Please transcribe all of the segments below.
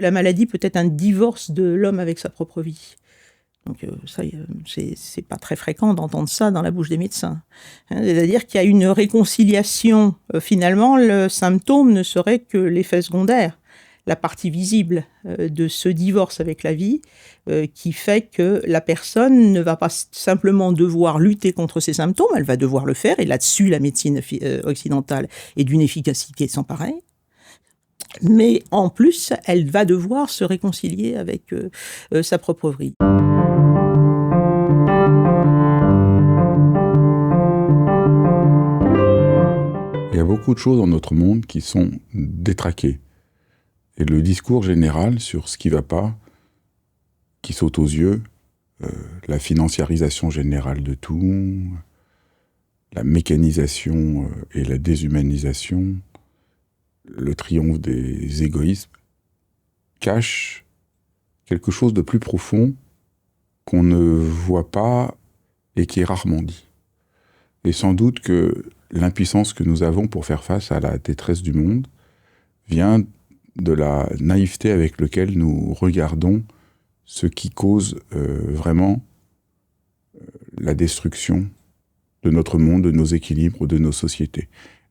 La maladie peut être un divorce de l'homme avec sa propre vie. Donc ça, c'est pas très fréquent d'entendre ça dans la bouche des médecins. C'est-à-dire qu'il y a une réconciliation. Finalement, le symptôme ne serait que l'effet secondaire, la partie visible de ce divorce avec la vie, qui fait que la personne ne va pas simplement devoir lutter contre ses symptômes, elle va devoir le faire, et là-dessus, la médecine occidentale est d'une efficacité sans pareil. Mais en plus, elle va devoir se réconcilier avec sa propre vie. Il y a beaucoup de choses dans notre monde qui sont détraquées. Et le discours général sur ce qui ne va pas, qui saute aux yeux, la financiarisation générale de tout, la mécanisation et la déshumanisation, le triomphe des égoïsmes, cache quelque chose de plus profond qu'on ne voit pas et qui est rarement dit. Et sans doute que l'impuissance que nous avons pour faire face à la détresse du monde vient de la naïveté avec laquelle nous regardons ce qui cause vraiment la destruction de notre monde, de nos équilibres, de nos sociétés.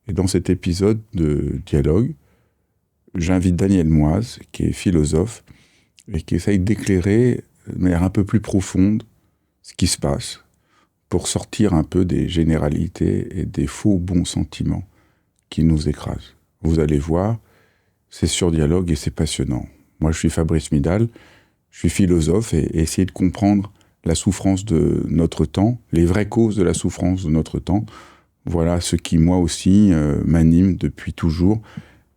Et dans cet épisode de dialogue, j'invite Daniel Moise, qui est philosophe, et qui essaye d'éclairer de manière un peu plus profonde ce qui se passe, pour sortir un peu des généralités et des faux bons sentiments qui nous écrasent. Vous allez voir, c'est sur dialogue et c'est passionnant. Moi, je suis Fabrice Midal, je suis philosophe et essayer de comprendre la souffrance de notre temps, les vraies causes de la souffrance de notre temps, voilà ce qui, moi aussi, m'anime depuis toujours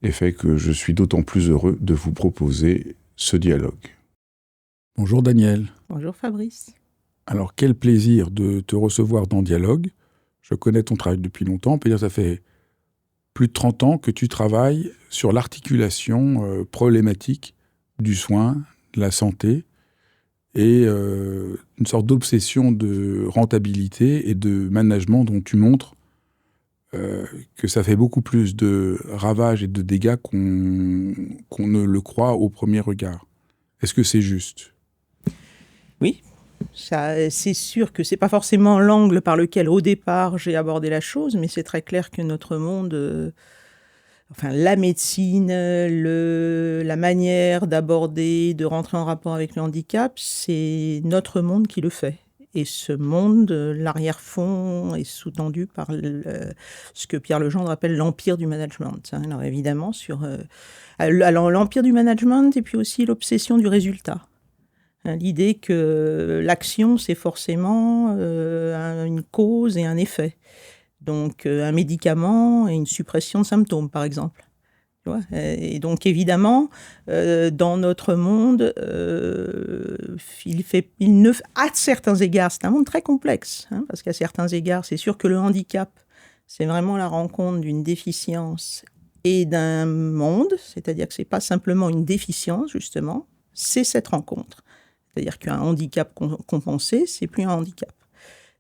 et fait que je suis d'autant plus heureux de vous proposer ce dialogue. Bonjour Daniel. Bonjour Fabrice. Alors, quel plaisir de te recevoir dans Dialogue. Je connais ton travail depuis longtemps. On peut dire que ça fait plus de 30 ans que tu travailles sur l'articulation problématique du soin, de la santé, et une sorte d'obsession de rentabilité et de management dont tu montres que ça fait beaucoup plus de ravages et de dégâts qu'on ne le croit au premier regard. Est-ce que c'est juste ? Oui. Ça, c'est sûr que c'est pas forcément l'angle par lequel, au départ, j'ai abordé la chose, mais c'est très clair que notre monde, la médecine, la manière d'aborder, de rentrer en rapport avec le handicap, c'est notre monde qui le fait. Et ce monde, l'arrière-fond est sous-tendu par ce que Pierre Legendre appelle l'empire du management. Alors évidemment, alors, l'empire du management et puis aussi l'obsession du résultat. L'idée que l'action, c'est forcément une cause et un effet. Donc, un médicament et une suppression de symptômes, par exemple. Tu vois, et donc, évidemment, dans notre monde, à certains égards, c'est un monde très complexe, parce qu'à certains égards, c'est sûr que le handicap, c'est vraiment la rencontre d'une déficience et d'un monde, c'est-à-dire que ce n'est pas simplement une déficience, justement, c'est cette rencontre. C'est-à-dire qu'un handicap compensé, c'est plus un handicap.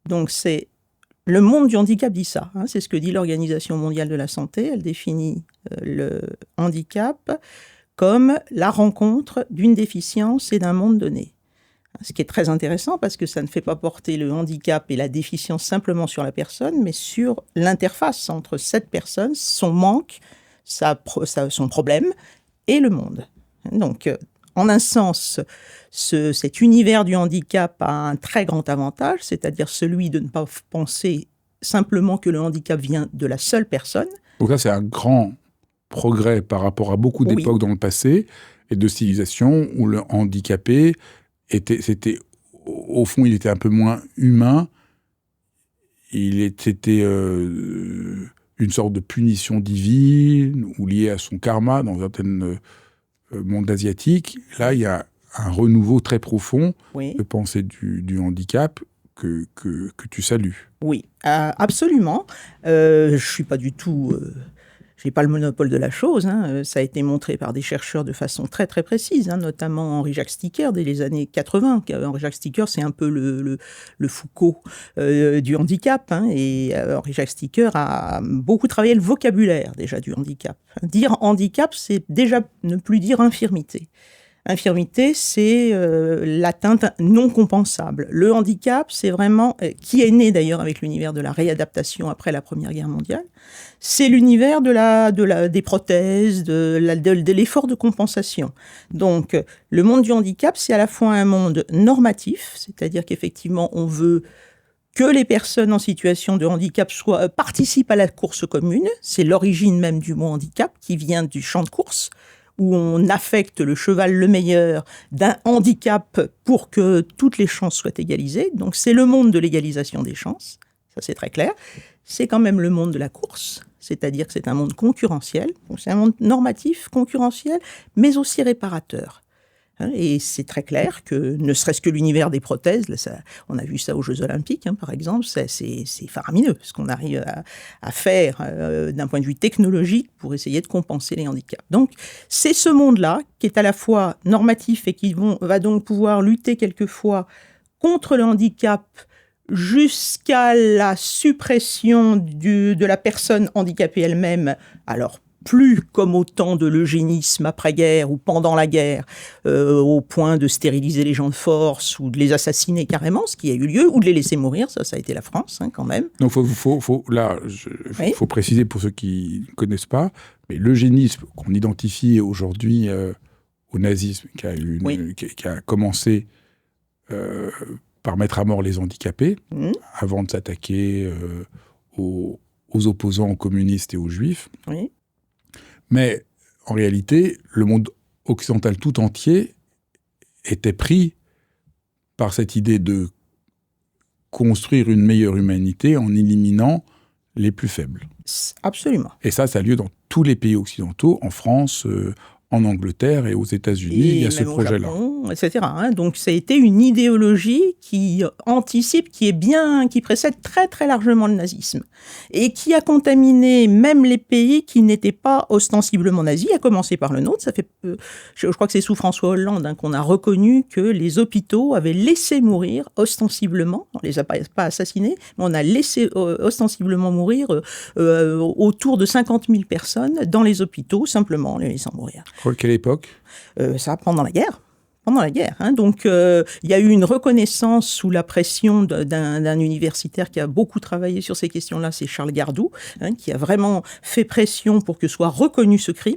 Donc, c'est le monde du handicap dit ça. C'est ce que dit l'Organisation mondiale de la santé. Elle définit le handicap comme la rencontre d'une déficience et d'un monde donné. Ce qui est très intéressant parce que ça ne fait pas porter le handicap et la déficience simplement sur la personne, mais sur l'interface entre cette personne, son manque, son problème et le monde. Donc, en un sens, cet univers du handicap a un très grand avantage, c'est-à-dire celui de ne pas penser simplement que le handicap vient de la seule personne. Donc ça, c'est un grand progrès par rapport à beaucoup d'époques dans le passé et de civilisations où le handicapé au fond, il était un peu moins humain. C'était une sorte de punition divine ou liée à son karma dans certaines monde asiatique. Là, il y a un renouveau très profond de pensée du handicap que tu salues. Oui, absolument. Je suis pas du tout... je n'ai pas le monopole de la chose. Ça a été montré par des chercheurs de façon très très précise, notamment Henri-Jacques Sticker dès les années 80. Henri-Jacques Sticker, c'est un peu le Foucault du handicap. Et Henri-Jacques Sticker a beaucoup travaillé le vocabulaire déjà du handicap. Dire handicap, c'est déjà ne plus dire infirmité. Infirmité, c'est l'atteinte non compensable. Le handicap, c'est vraiment, qui est né d'ailleurs avec l'univers de la réadaptation après la Première Guerre mondiale, c'est l'univers des prothèses, de l'effort de compensation. Donc, le monde du handicap, c'est à la fois un monde normatif, c'est-à-dire qu'effectivement, on veut que les personnes en situation de handicap participent à la course commune. C'est l'origine même du mot handicap, qui vient du champ de course, où on affecte le cheval le meilleur d'un handicap pour que toutes les chances soient égalisées. Donc c'est le monde de l'égalisation des chances, ça c'est très clair. C'est quand même le monde de la course, c'est-à-dire que c'est un monde concurrentiel. Donc c'est un monde normatif, concurrentiel, mais aussi réparateur. Et c'est très clair que, ne serait-ce que l'univers des prothèses, là, on a vu ça aux Jeux Olympiques, par exemple, c'est faramineux ce qu'on arrive à faire d'un point de vue technologique pour essayer de compenser les handicaps. Donc, c'est ce monde-là qui est à la fois normatif et qui va donc pouvoir lutter quelquefois contre le handicap jusqu'à la suppression de la personne handicapée elle-même. Alors, plus comme au temps de l'eugénisme après-guerre ou pendant la guerre, au point de stériliser les gens de force ou de les assassiner carrément, ce qui a eu lieu, ou de les laisser mourir, ça a été la France quand même. Donc faut préciser pour ceux qui ne connaissent pas, mais l'eugénisme qu'on identifie aujourd'hui au nazisme, qui a commencé par mettre à mort les handicapés, avant de s'attaquer aux opposants, aux communistes et aux juifs. Oui. Mais en réalité, le monde occidental tout entier était pris par cette idée de construire une meilleure humanité en éliminant les plus faibles. Absolument. Et ça a lieu dans tous les pays occidentaux, en France, en Angleterre et aux États-Unis, il y a ce projet-là. Japon, etc. Donc ça a été une idéologie qui anticipe, qui précède très très largement le nazisme et qui a contaminé même les pays qui n'étaient pas ostensiblement nazis, à commencer par le nôtre. Ça fait, je crois que c'est sous François Hollande qu'on a reconnu que les hôpitaux avaient laissé mourir ostensiblement, on les a pas assassinés, mais on a laissé ostensiblement mourir autour de 50 000 personnes dans les hôpitaux, simplement en les laissant mourir. Quelle époque ? Ça, pendant la guerre. Pendant la guerre. Donc, il y a eu une reconnaissance sous la pression d'un universitaire qui a beaucoup travaillé sur ces questions-là, c'est Charles Gardou, qui a vraiment fait pression pour que soit reconnu ce crime.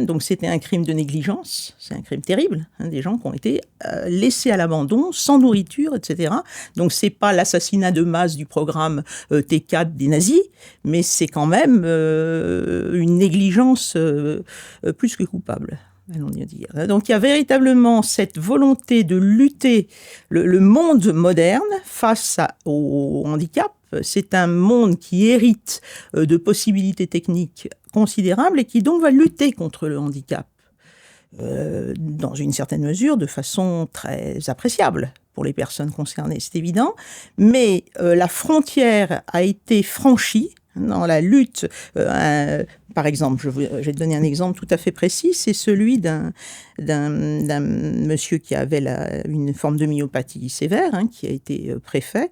Donc, c'était un crime de négligence, c'est un crime terrible. Des gens qui ont été laissés à l'abandon, sans nourriture, etc. Donc, c'est pas l'assassinat de masse du programme T4 des nazis, mais c'est quand même une négligence plus que coupable. Allons-y dire. Donc il y a véritablement cette volonté de lutter le monde moderne face au handicap. C'est un monde qui hérite de possibilités techniques considérables et qui donc va lutter contre le handicap. Dans une certaine mesure, de façon très appréciable pour les personnes concernées, c'est évident. Mais la frontière a été franchie dans la lutte. Par exemple, je vais te donner un exemple tout à fait précis, c'est celui d'un monsieur qui avait une forme de myopathie sévère, qui a été préfet,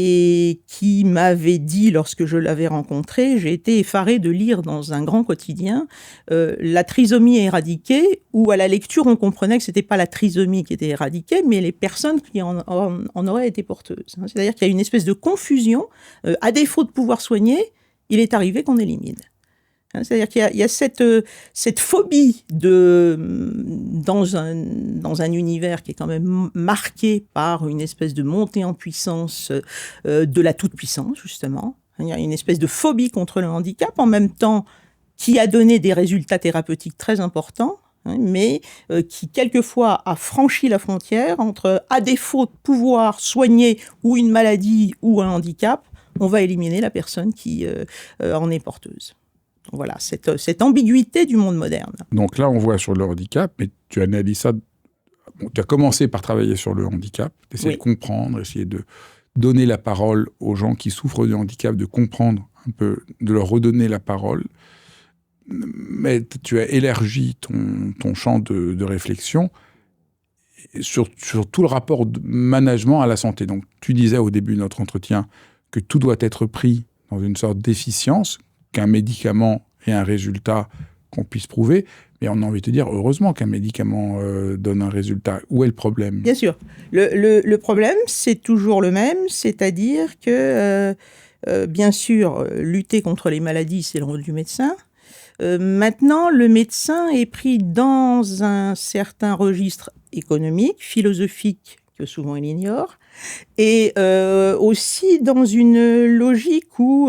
et qui m'avait dit, lorsque je l'avais rencontré, j'ai été effarée de lire dans un grand quotidien la trisomie éradiquée, où à la lecture on comprenait que ce n'était pas la trisomie qui était éradiquée, mais les personnes qui en auraient été porteuses. C'est-à-dire qu'il y a une espèce de confusion, à défaut de pouvoir soigner, il est arrivé qu'on élimine. C'est-à-dire qu'il y a cette phobie dans un univers qui est quand même marqué par une espèce de montée en puissance de la toute-puissance, justement. Il y a une espèce de phobie contre le handicap, en même temps qui a donné des résultats thérapeutiques très importants, mais qui quelquefois a franchi la frontière entre, à défaut de pouvoir soigner ou une maladie ou un handicap, on va éliminer la personne qui en est porteuse. Voilà, cette ambiguïté du monde moderne. Donc là, on voit sur le handicap, mais tu analyses ça. Bon, tu as commencé par travailler sur le handicap, essayer de comprendre, essayer de donner la parole aux gens qui souffrent de handicap, de comprendre un peu, de leur redonner la parole. Mais tu as élargi ton champ de réflexion sur tout le rapport de management à la santé. Donc, tu disais au début de notre entretien que tout doit être pris dans une sorte d'efficience, qu'un médicament ait un résultat qu'on puisse prouver, Mais on a envie de te dire, heureusement qu'un médicament donne un résultat. Où est le problème ? Bien sûr. Le problème, c'est toujours le même, c'est-à-dire que, bien sûr, lutter contre les maladies, c'est le rôle du médecin. Maintenant, le médecin est pris dans un certain registre économique, philosophique, que souvent il ignore, et aussi dans une logique où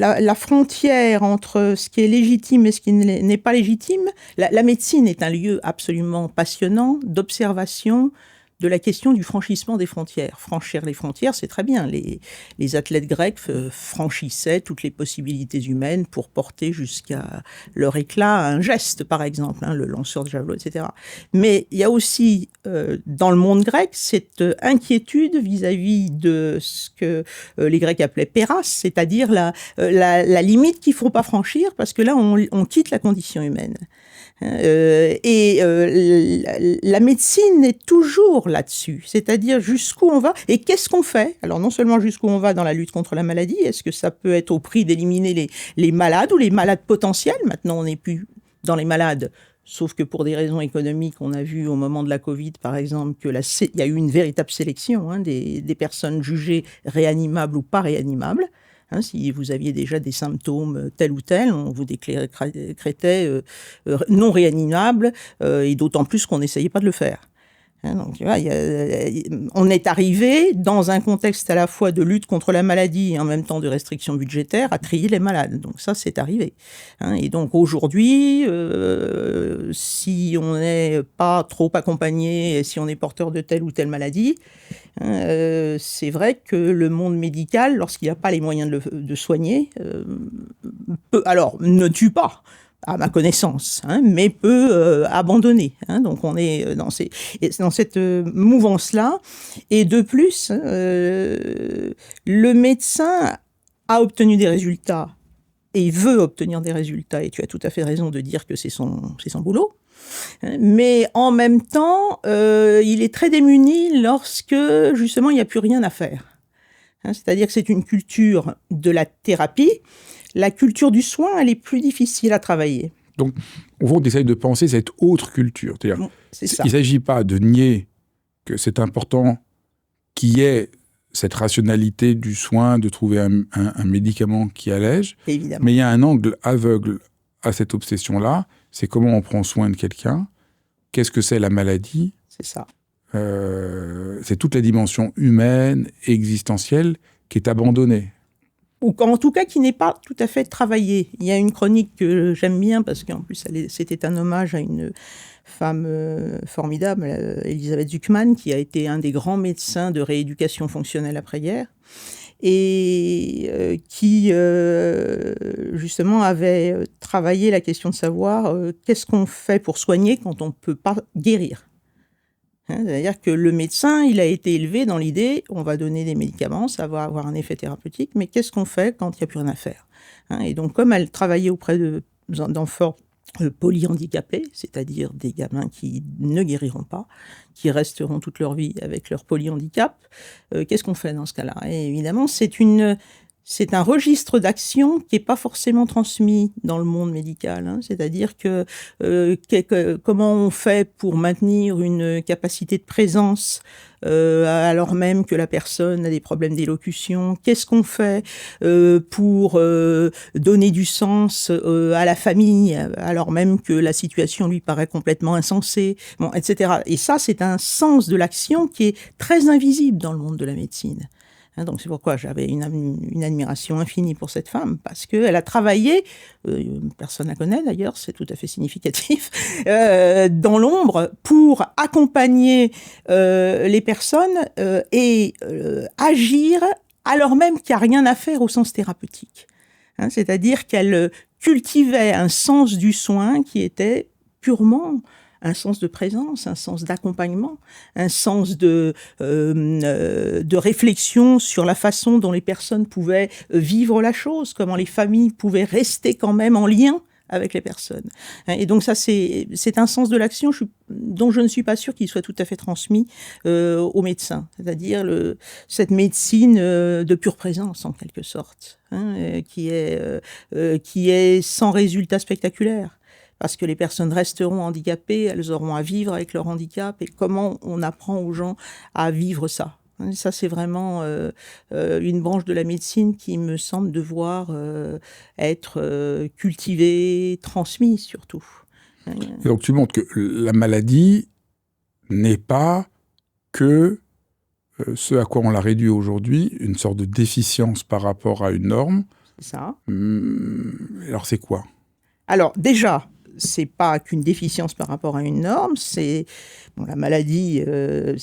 la frontière entre ce qui est légitime et ce qui n'est pas légitime, la médecine est un lieu absolument passionnant d'observation de la question du franchissement des frontières. Franchir les frontières, c'est très bien. Les athlètes grecs franchissaient toutes les possibilités humaines pour porter jusqu'à leur éclat un geste, par exemple, le lanceur de javelot, etc. Mais il y a aussi, dans le monde grec, cette inquiétude vis-à-vis de ce que les Grecs appelaient péras, c'est-à-dire la limite qu'il ne faut pas franchir, parce que là, on quitte la condition humaine. La médecine est toujours là-dessus, c'est-à-dire jusqu'où on va et qu'est-ce qu'on fait. Alors non seulement jusqu'où on va dans la lutte contre la maladie, est-ce que ça peut être au prix d'éliminer les malades ou les malades potentiels ? Maintenant, on n'est plus dans les malades, sauf que pour des raisons économiques, on a vu au moment de la Covid, par exemple, il y a eu une véritable sélection des personnes jugées réanimables ou pas réanimables. Si vous aviez déjà des symptômes tels ou tels, on vous décrétait non réanimable, et d'autant plus qu'on n'essayait pas de le faire. Donc, tu vois, on est arrivé dans un contexte à la fois de lutte contre la maladie et en même temps de restrictions budgétaires à trier les malades. Donc ça, c'est arrivé. Et donc aujourd'hui, si on n'est pas trop accompagné, si on est porteur de telle ou telle maladie, c'est vrai que le monde médical, lorsqu'il n'a pas les moyens de soigner, alors ne tue pas, à ma connaissance, mais peut abandonner. Donc on est dans cette mouvance-là. Et de plus, le médecin a obtenu des résultats et veut obtenir des résultats. Et tu as tout à fait raison de dire que c'est son boulot. Mais en même temps, il est très démuni lorsque, justement, il n'y a plus rien à faire. C'est-à-dire que c'est une culture de la thérapie. La culture du soin, elle est plus difficile à travailler. Donc, au fond, on essaye de penser cette autre culture. C'est-à-dire, c'est ça. Il ne s'agit pas de nier que c'est important qu'il y ait cette rationalité du soin, de trouver un médicament qui allège. Évidemment. Mais il y a un angle aveugle à cette obsession-là. C'est comment on prend soin de quelqu'un. Qu'est-ce que c'est la maladie ? C'est ça. C'est toute la dimension humaine, existentielle, qui est abandonnée. Ou en tout cas qui n'est pas tout à fait travaillée. Il y a une chronique que j'aime bien, parce qu'en plus c'était un hommage à une femme formidable, Elisabeth Zuckman, qui a été un des grands médecins de rééducation fonctionnelle après-guerre, et qui justement avait travaillé la question de savoir qu'est-ce qu'on fait pour soigner quand on ne peut pas guérir. C'est-à-dire que le médecin, il a été élevé dans l'idée, on va donner des médicaments, ça va avoir un effet thérapeutique, mais qu'est-ce qu'on fait quand il n'y a plus rien à faire ? Et donc, comme elle travaillait auprès d'enfants polyhandicapés, c'est-à-dire des gamins qui ne guériront pas, qui resteront toute leur vie avec leur polyhandicap, qu'est-ce qu'on fait dans ce cas-là ? Et évidemment, c'est un registre d'action qui n'est pas forcément transmis dans le monde médical. C'est-à-dire que comment on fait pour maintenir une capacité de présence alors même que la personne a des problèmes d'élocution ? Qu'est-ce qu'on fait pour donner du sens à la famille alors même que la situation lui paraît complètement insensée, etc. Et ça, c'est un sens de l'action qui est très invisible dans le monde de la médecine. Donc c'est pourquoi j'avais une admiration infinie pour cette femme, parce qu'elle a travaillé, personne ne la connaît d'ailleurs, c'est tout à fait significatif, dans l'ombre pour accompagner les personnes et agir alors même qu'il n'y a rien à faire au sens thérapeutique. C'est-à-dire qu'elle cultivait un sens du soin qui était purement un sens de présence, un sens d'accompagnement, un sens de réflexion sur la façon dont les personnes pouvaient vivre la chose, comment les familles pouvaient rester quand même en lien avec les personnes. Et donc ça, c'est un sens de l'action dont je ne suis pas sûre qu'il soit tout à fait transmis aux médecins, c'est-à-dire cette médecine de pure présence, en quelque sorte, qui est sans résultat spectaculaire. Parce que les personnes resteront handicapées, elles auront à vivre avec leur handicap, et comment on apprend aux gens à vivre ça. Ça, c'est vraiment une branche de la médecine qui me semble devoir être cultivée, transmise surtout. Et donc tu montres que la maladie n'est pas que ce à quoi on l'a réduit aujourd'hui, une sorte de déficience par rapport à une norme. C'est ça. Alors c'est quoi ? Alors déjà, c'est pas qu'une déficience par rapport à une norme, c'est la maladie, elle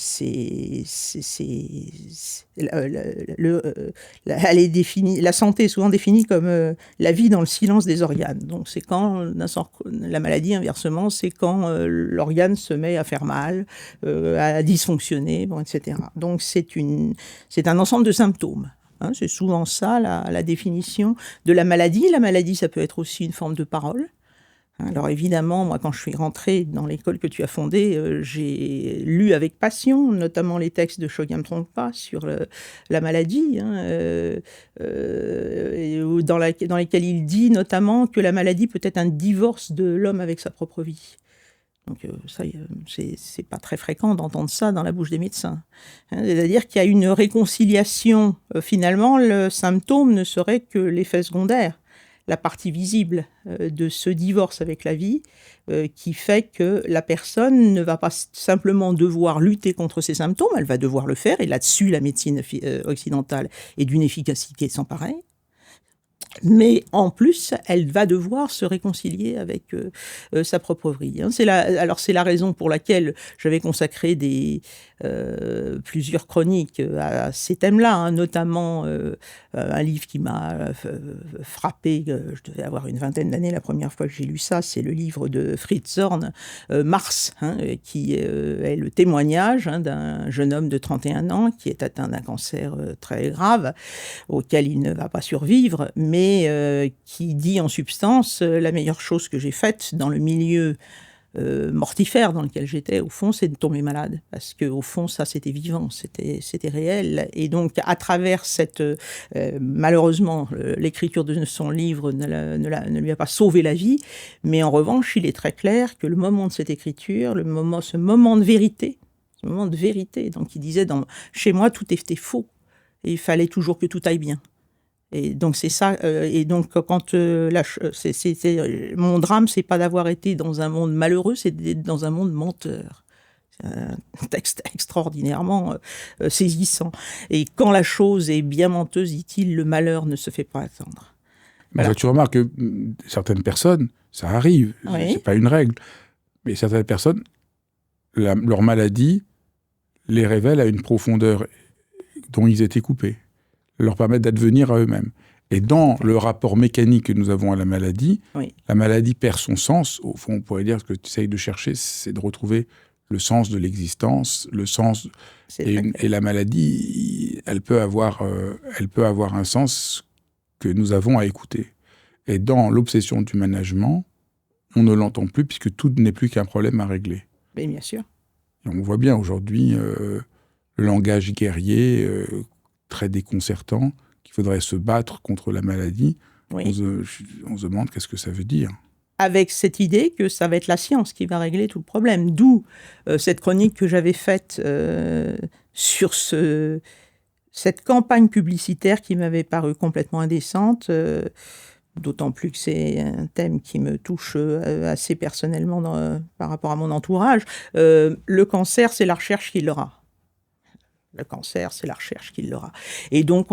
est définie, la santé est souvent définie comme la vie dans le silence des organes. Donc c'est quand la maladie, inversement, c'est quand l'organe se met à faire mal, à dysfonctionner, etc. Donc c'est un ensemble de symptômes. C'est souvent ça la définition de la maladie. La maladie, ça peut être aussi une forme de parole. Alors évidemment, moi, quand je suis rentrée dans l'école que tu as fondée, j'ai lu avec passion, notamment les textes de Chogyam Trungpa sur la maladie, dans lesquels il dit notamment que la maladie peut être un divorce de l'homme avec sa propre vie. Donc ça, c'est pas très fréquent d'entendre ça dans la bouche des médecins. C'est-à-dire qu'il y a une réconciliation. Finalement, le symptôme ne serait que l'effet secondaire, la partie visible de ce divorce avec la vie, qui fait que la personne ne va pas simplement devoir lutter contre ses symptômes, elle va devoir le faire, et là-dessus, la médecine occidentale est d'une efficacité sans pareil. Mais en plus, elle va devoir se réconcilier avec sa propre vie. Alors c'est la raison pour laquelle j'avais consacré plusieurs chroniques à ces thèmes-là, notamment un livre qui m'a frappé. Je devais avoir une vingtaine d'années la première fois que j'ai lu ça. C'est le livre de Fritz Zorn, Mars, qui est le témoignage d'un jeune homme de 31 ans qui est atteint d'un cancer très grave, auquel il ne va pas survivre, mais qui dit en substance la meilleure chose que j'ai faite dans le milieu mortifère dans lequel j'étais, au fond, c'est de tomber malade. Parce qu'au fond, ça, c'était vivant, c'était réel. Et donc, à travers malheureusement, l'écriture de son livre ne lui a pas sauvé la vie, mais en revanche, il est très clair que le moment de cette écriture, ce moment de vérité, donc il disait, chez moi, tout était faux. Et il fallait toujours que tout aille bien. Et donc c'est ça. Et donc quand mon drame, c'est pas d'avoir été dans un monde malheureux, c'est d'être dans un monde menteur. C'est un texte extraordinairement saisissant. Et quand la chose est bien menteuse, dit-il, le malheur ne se fait pas attendre. Mais voilà. Tu remarques que certaines personnes, ça arrive, oui. C'est pas une règle, mais certaines personnes, leur maladie les révèle à une profondeur dont ils étaient coupés, leur permettent d'advenir à eux-mêmes. Et dans le rapport mécanique que nous avons à la maladie, oui. La maladie perd son sens. Au fond, on pourrait dire que ce que tu essayes de chercher, c'est de retrouver le sens de l'existence, le sens... Et la maladie, elle peut avoir un sens que nous avons à écouter. Et dans l'obsession du management, on ne l'entend plus puisque tout n'est plus qu'un problème à régler. Mais bien sûr. Et on voit bien aujourd'hui le langage guerrier... très déconcertant, qu'il faudrait se battre contre la maladie. Oui. On se demande qu'est-ce que ça veut dire. Avec cette idée que ça va être la science qui va régler tout le problème. D'où cette chronique que j'avais faite sur cette campagne publicitaire qui m'avait paru complètement indécente, d'autant plus que c'est un thème qui me touche assez personnellement par rapport à mon entourage. Le cancer, c'est la recherche qui l'aura. Le cancer, c'est la recherche qui l'aura. Et donc,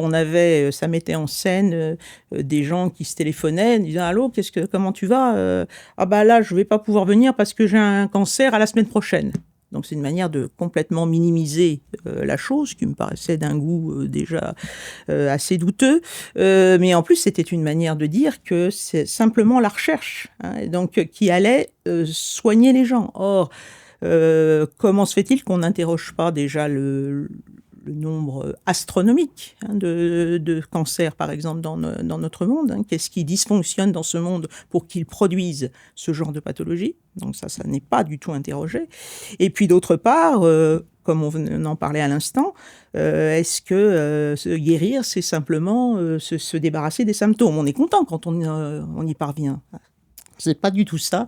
ça mettait en scène des gens qui se téléphonaient, disant « Allô, comment tu vas ?»« Ah bah là, je vais pas pouvoir venir parce que j'ai un cancer à la semaine prochaine. » Donc, c'est une manière de complètement minimiser la chose, qui me paraissait d'un goût déjà assez douteux. Mais en plus, c'était une manière de dire que c'est simplement la recherche, donc qui allait soigner les gens. Or, comment se fait-il qu'on n'interroge pas déjà le le nombre astronomique de cancers, par exemple, dans notre monde. Qu'est-ce qui dysfonctionne dans ce monde pour qu'il produise ce genre de pathologie? Donc ça n'est pas du tout interrogé. Et puis d'autre part, comme on en parlait à l'instant, est-ce que se guérir, c'est simplement se débarrasser des symptômes? On est content quand on y parvient. C'est pas du tout ça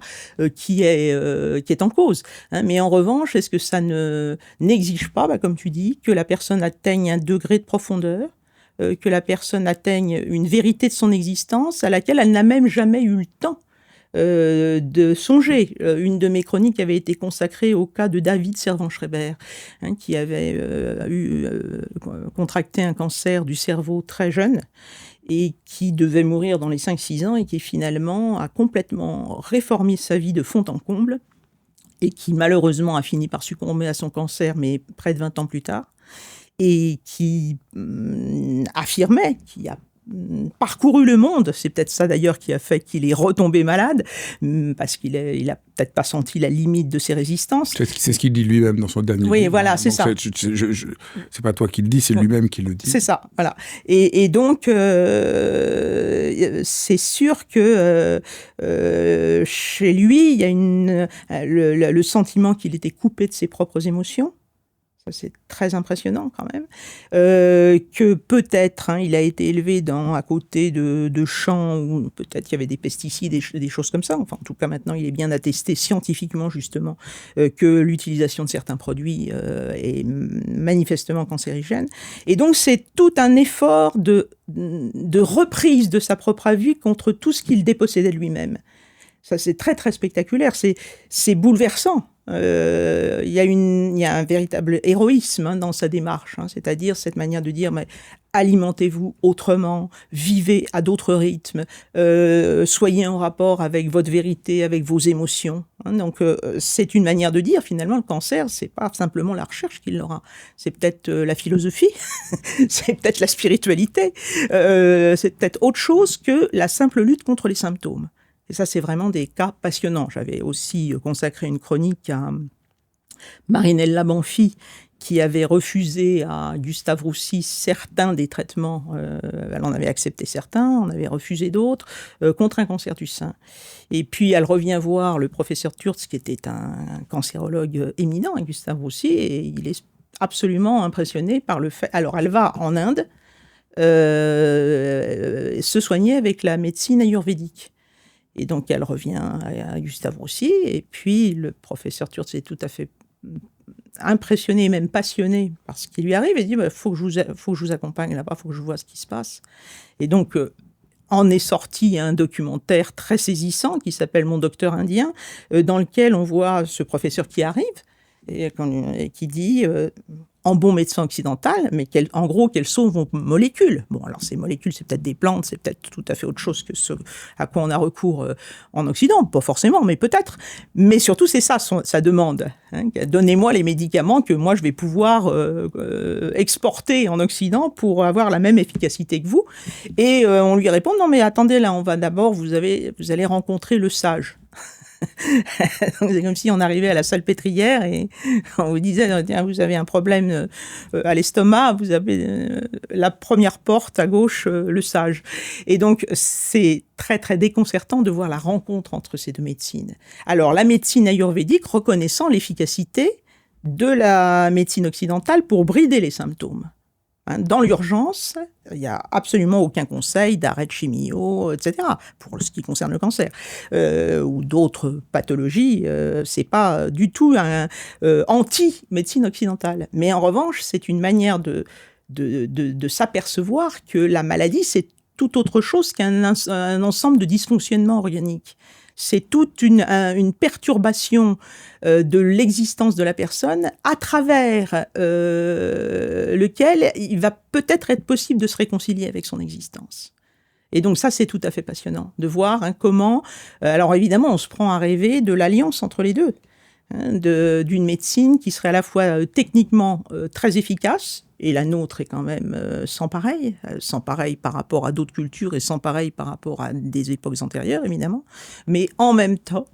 qui est en cause. Mais en revanche, est-ce que ça n'exige pas, comme tu dis, que la personne atteigne un degré de profondeur, que la personne atteigne une vérité de son existence à laquelle elle n'a même jamais eu le temps de songer. Une de mes chroniques avait été consacrée au cas de David Servan-Schreiber, qui avait contracté un cancer du cerveau très jeune et qui devait mourir dans les 5-6 ans et qui finalement a complètement réformé sa vie de fond en comble et qui malheureusement a fini par succomber à son cancer, mais près de 20 ans plus tard, et qui affirmait, qui a parcouru le monde, c'est peut-être ça d'ailleurs qui a fait qu'il est retombé malade, parce qu'il a peut-être pas senti la limite de ses résistances. C'est ce qu'il dit lui-même dans son dernier livre. Oui, voilà, c'est ça. C'est pas toi qui le dis, c'est lui-même qui le dit. C'est ça, voilà. Et donc, c'est sûr que chez lui, il y a le sentiment qu'il était coupé de ses propres émotions. Ça, c'est très impressionnant quand même. Que peut-être, il a été élevé à côté de champs où peut-être il y avait des pesticides, des choses comme ça. Enfin, en tout cas, maintenant, il est bien attesté scientifiquement, justement, que l'utilisation de certains produits est manifestement cancérigène. Et donc, c'est tout un effort de reprise de sa propre vie contre tout ce qu'il dépossédait de lui-même. Ça, c'est très, très spectaculaire. C'est bouleversant. Il y a un véritable héroïsme dans sa démarche, c'est-à-dire cette manière de dire mais alimentez-vous autrement, vivez à d'autres rythmes, soyez en rapport avec votre vérité, avec vos émotions. Donc c'est une manière de dire finalement le cancer, c'est pas simplement la recherche qui l'aura, c'est peut-être la philosophie, c'est peut-être la spiritualité, c'est peut-être autre chose que la simple lutte contre les symptômes. Et ça, c'est vraiment des cas passionnants. J'avais aussi consacré une chronique à Marinella Banfi, qui avait refusé à Gustave Roussy certains des traitements. Elle en avait accepté certains, on avait refusé d'autres, contre un cancer du sein. Et puis, elle revient voir le professeur Turtz, qui était un cancérologue éminent, Gustave Roussy, et il est absolument impressionné par le fait... Alors, elle va en Inde se soigner avec la médecine ayurvédique. Et donc, elle revient à Gustave Roussy, et puis le professeur Turtz est tout à fait impressionné, même passionné par ce qui lui arrive, et dit faut que je vous accompagne là-bas, il faut que je vois ce qui se passe. Et donc, en est sorti un documentaire très saisissant qui s'appelle « Mon docteur indien », dans lequel on voit ce professeur qui arrive et qui dit... en bon médecin occidental, mais en gros, quelles sont vos molécules? Bon, alors ces molécules, c'est peut-être des plantes, c'est peut-être tout à fait autre chose que ce à quoi on a recours en Occident, pas forcément, mais peut-être. Mais surtout, c'est ça sa demande. Donnez-moi les médicaments que moi, je vais pouvoir exporter en Occident pour avoir la même efficacité que vous. Et on lui répond, non mais attendez, là, on va d'abord, vous allez rencontrer le sage. C'est comme si on arrivait à la salpêtrière et on vous disait tiens, vous avez un problème à l'estomac, vous avez la première porte à gauche, le sage. Et donc c'est très très déconcertant de voir la rencontre entre ces deux médecines. Alors la médecine ayurvédique reconnaissant l'efficacité de la médecine occidentale pour brider les symptômes. Dans l'urgence, il n'y a absolument aucun conseil d'arrêt de chimio, etc. pour ce qui concerne le cancer. Ou d'autres pathologies, c'est pas du tout un anti-médecine occidentale. Mais en revanche, c'est une manière de s'apercevoir que la maladie, c'est tout autre chose qu'un ensemble de dysfonctionnements organiques. C'est toute une perturbation de l'existence de la personne à travers lequel il va peut-être être possible de se réconcilier avec son existence. Et donc ça, c'est tout à fait passionnant de voir comment... alors évidemment, on se prend à rêver de l'alliance entre les deux, d'une médecine qui serait à la fois techniquement très efficace, et la nôtre est quand même sans pareil par rapport à d'autres cultures et sans pareil par rapport à des époques antérieures, évidemment, mais en même temps,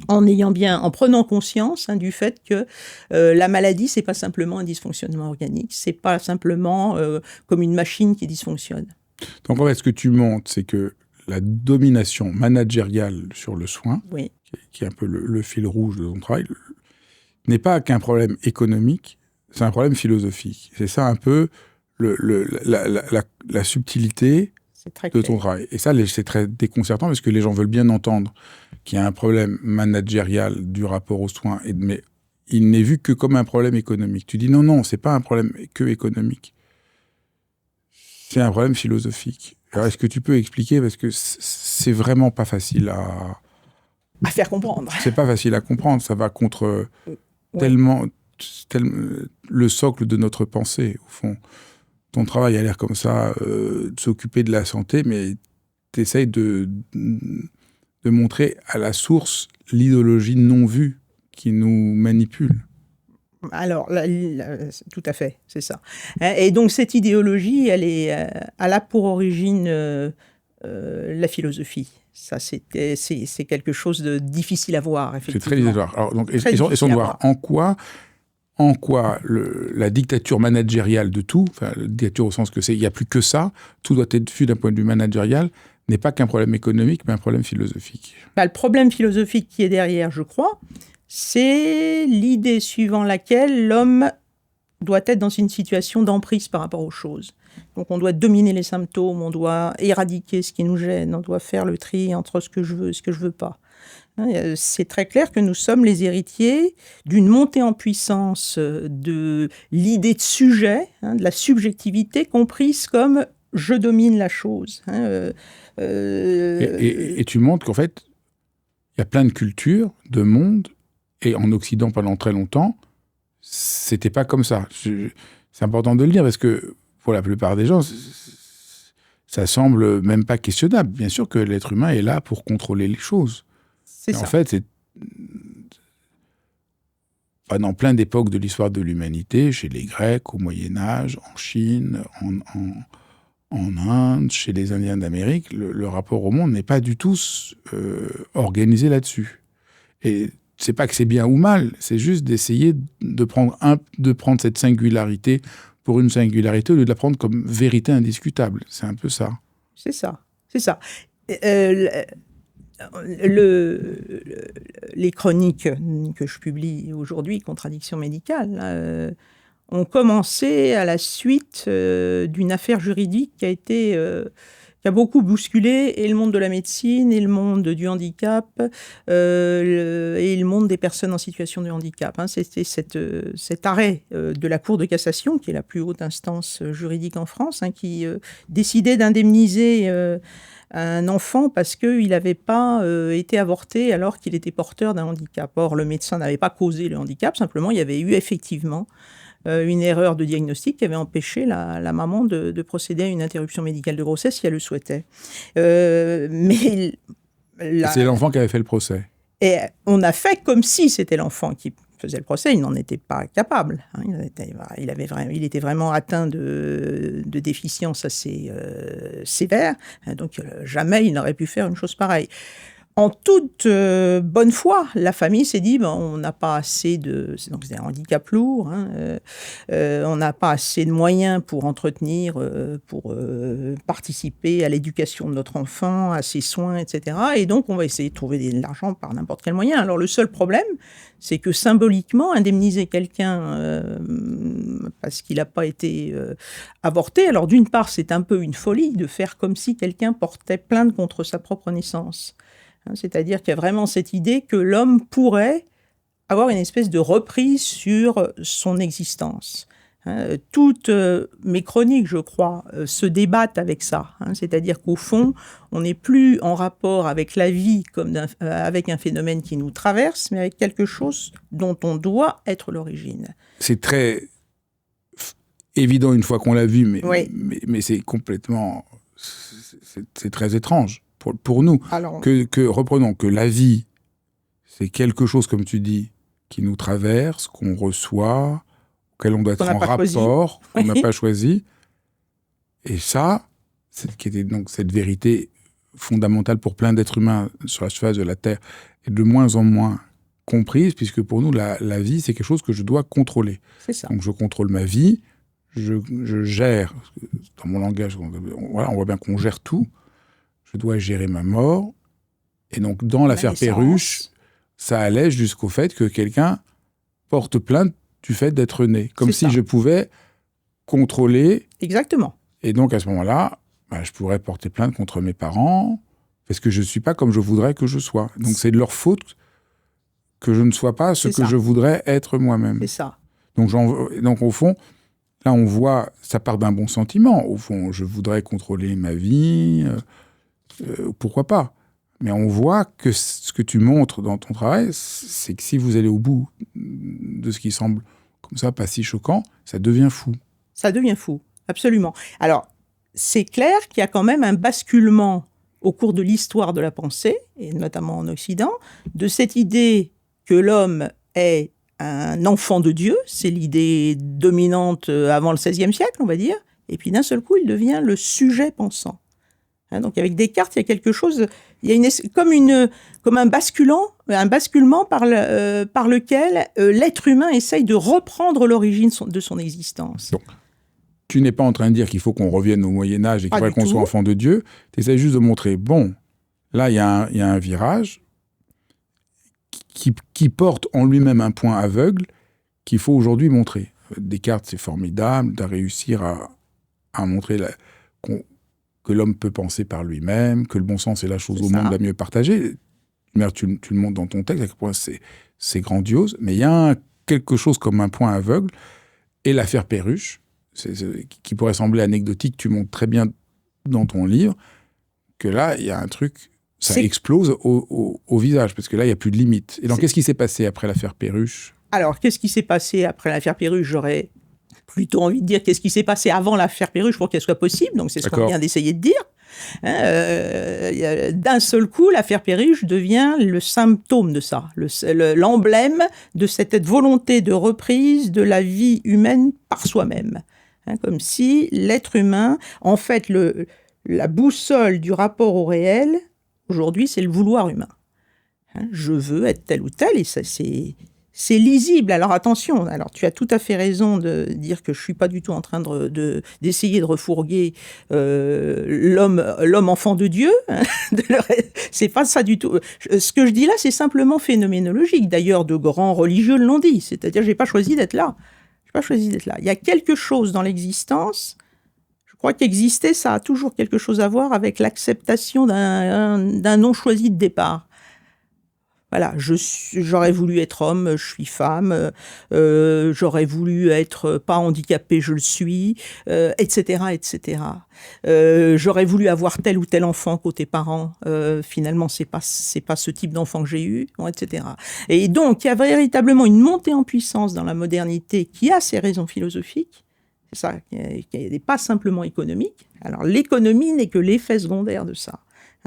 en prenant conscience du fait que la maladie, c'est pas simplement un dysfonctionnement organique, c'est pas simplement comme une machine qui dysfonctionne. Donc en fait, ce que tu montres, c'est que la domination managériale sur le soin, Oui. qui est un peu le fil rouge de ton travail, n'est pas qu'un problème économique, c'est un problème philosophique. C'est ça un peu la subtilité de ton travail. Et ça, c'est très déconcertant parce que les gens veulent bien entendre qu'il y a un problème managérial du rapport aux soins, mais il n'est vu que comme un problème économique. Tu dis non, c'est pas un problème que économique. C'est un problème philosophique. Alors, est-ce que tu peux expliquer, parce que c'est vraiment pas facile à faire comprendre. C'est pas facile à comprendre. Ça va contre tellement le socle de notre pensée, au fond. Ton travail a l'air comme ça, de s'occuper de la santé, mais tu essayes de montrer à la source l'idéologie non vue qui nous manipule. Alors, tout à fait, c'est ça. Et donc, cette idéologie, elle a pour origine la philosophie. Ça, c'est quelque chose de difficile à voir, effectivement. C'est très difficile à voir. Alors, donc, essayons de voir en quoi la dictature managériale de tout, enfin, la dictature au sens que il n'y a plus que ça, tout doit être vu d'un point de vue managérial, n'est pas qu'un problème économique, mais un problème philosophique. Le problème philosophique qui est derrière, je crois, c'est l'idée suivant laquelle l'homme doit être dans une situation d'emprise par rapport aux choses. Donc on doit dominer les symptômes, on doit éradiquer ce qui nous gêne, on doit faire le tri entre ce que je veux et ce que je ne veux pas. C'est très clair que nous sommes les héritiers d'une montée en puissance de l'idée de sujet, de la subjectivité comprise comme « je domine la chose ». Et tu montres qu'en fait, il y a plein de cultures, de mondes, et en Occident pendant très longtemps, c'était pas comme ça. C'est important de le dire parce que pour la plupart des gens, ça semble même pas questionnable. Bien sûr que l'être humain est là pour contrôler les choses. C'est ça. En fait, c'est pendant plein d'époques de l'histoire de l'humanité, chez les Grecs, au Moyen-Âge, en Chine, en Inde, chez les Indiens d'Amérique, le rapport au monde n'est pas du tout organisé là-dessus. Et c'est pas que c'est bien ou mal, c'est juste d'essayer de prendre cette singularité pour une singularité au lieu de la prendre comme vérité indiscutable. C'est un peu ça. C'est ça, c'est ça. Les chroniques que je publie aujourd'hui, Contradiction médicale, ont commencé à la suite d'une affaire juridique qui a beaucoup bousculé et le monde de la médecine, et le monde du handicap, et le monde des personnes en situation de handicap. C'était cet arrêt de la Cour de cassation, qui est la plus haute instance juridique en France, qui décidait d'indemniser un enfant parce qu'il n'avait pas été avorté alors qu'il était porteur d'un handicap. Or, le médecin n'avait pas causé le handicap, simplement il y avait eu effectivement une erreur de diagnostic qui avait empêché la maman de procéder à une interruption médicale de grossesse si elle le souhaitait. Mais c'est l'enfant qui avait fait le procès. Et on a fait comme si c'était l'enfant qui faisait le procès. Il n'en était pas capable. Il était vraiment atteint de déficience assez sévère. Donc jamais il n'aurait pu faire une chose pareille. En toute bonne foi, la famille s'est dit on n'a pas assez donc c'est un handicap lourd, on n'a pas assez de moyens pour entretenir, pour participer à l'éducation de notre enfant, à ses soins, etc. Et donc on va essayer de trouver de l'argent par n'importe quel moyen. Alors le seul problème, c'est que symboliquement, indemniser quelqu'un parce qu'il n'a pas été avorté, alors d'une part c'est un peu une folie de faire comme si quelqu'un portait plainte contre sa propre naissance. C'est-à-dire qu'il y a vraiment cette idée que l'homme pourrait avoir une espèce de reprise sur son existence. Toutes mes chroniques, je crois, se débattent avec ça. C'est-à-dire qu'au fond, on n'est plus en rapport avec la vie comme avec un phénomène qui nous traverse, mais avec quelque chose dont on doit être l'origine. C'est très évident une fois qu'on l'a vu, oui. mais c'est complètement... C'est très étrange. Pour nous, alors, reprenons, que la vie, c'est quelque chose, comme tu dis, qui nous traverse, qu'on reçoit, auquel on doit être en rapport, qu'on n'a pas choisi. Et ça, qui était donc cette vérité fondamentale pour plein d'êtres humains sur la surface de la Terre, est de moins en moins comprise, puisque pour nous, la vie, c'est quelque chose que je dois contrôler. C'est ça. Donc je contrôle ma vie, je gère, dans mon langage, voilà, on voit bien qu'on gère tout, je dois gérer ma mort, et donc dans l'affaire Perruche, ça allait jusqu'au fait que quelqu'un porte plainte du fait d'être né, comme si je pouvais contrôler. Exactement. Et donc à ce moment-là, je pourrais porter plainte contre mes parents, parce que je ne suis pas comme je voudrais que je sois. Donc c'est de leur faute que je ne sois pas ce que je voudrais être moi-même. C'est ça. Donc au fond, là on voit, ça part d'un bon sentiment. Au fond, je voudrais contrôler ma vie, pourquoi pas. Mais on voit que ce que tu montres dans ton travail, c'est que si vous allez au bout de ce qui semble comme ça pas si choquant, ça devient fou. Ça devient fou, absolument. Alors, c'est clair qu'il y a quand même un basculement au cours de l'histoire de la pensée, et notamment en Occident, de cette idée que l'homme est un enfant de Dieu, c'est l'idée dominante avant le XVIe siècle, on va dire, et puis d'un seul coup, il devient le sujet pensant. Donc avec Descartes, il y a quelque chose, il y a comme un basculement par lequel l'être humain essaye de reprendre l'origine de son existence. Donc, tu n'es pas en train de dire qu'il faut qu'on revienne au Moyen-Âge et qu'il faudrait qu'on soit enfant de Dieu. Tu essaies juste de montrer, bon, là, il y a un virage qui porte en lui-même un point aveugle qu'il faut aujourd'hui montrer. Descartes, c'est formidable de réussir à montrer que l'homme peut penser par lui-même, que le bon sens est la chose au monde la mieux partagée. Tu le montres dans ton texte, à quel point c'est grandiose, mais il y a quelque chose comme un point aveugle, et l'affaire Perruche, qui pourrait sembler anecdotique, tu montres très bien dans ton livre, que là, il y a un truc, ça explose au visage, parce que là, il n'y a plus de limite. Et donc, qu'est-ce qui s'est passé après l'affaire Perruche ? Alors, qu'est-ce qui s'est passé après l'affaire Perruche ? J'aurais plutôt envie de dire qu'est-ce qui s'est passé avant l'affaire Perruche pour qu'elle soit possible. Donc, c'est ce qu'on vient d'essayer de dire. D'un seul coup, l'affaire Perruche devient le symptôme de ça, l'emblème de cette volonté de reprise de la vie humaine par soi-même. Comme si l'être humain, en fait, la boussole du rapport au réel, aujourd'hui, c'est le vouloir humain. Je veux être tel ou tel, et ça, c'est lisible. Alors attention, tu as tout à fait raison de dire que je ne suis pas du tout en train d'essayer de refourguer l'homme enfant de Dieu. C'est pas ça du tout. Ce que je dis là, c'est simplement phénoménologique. D'ailleurs, de grands religieux l'ont dit. C'est-à-dire, je n'ai pas choisi d'être là. Il y a quelque chose dans l'existence. Je crois qu'exister, ça a toujours quelque chose à voir avec l'acceptation d'un non choisi de départ. Voilà, j'aurais voulu être homme, je suis femme, j'aurais voulu être pas handicapé, je le suis, etc., etc. J'aurais voulu avoir tel ou tel enfant côté parents, finalement c'est pas ce type d'enfant que j'ai eu, etc. Et donc il y a véritablement une montée en puissance dans la modernité qui a ses raisons philosophiques, c'est ça, qui n'est pas simplement économique. Alors l'économie n'est que l'effet secondaire de ça.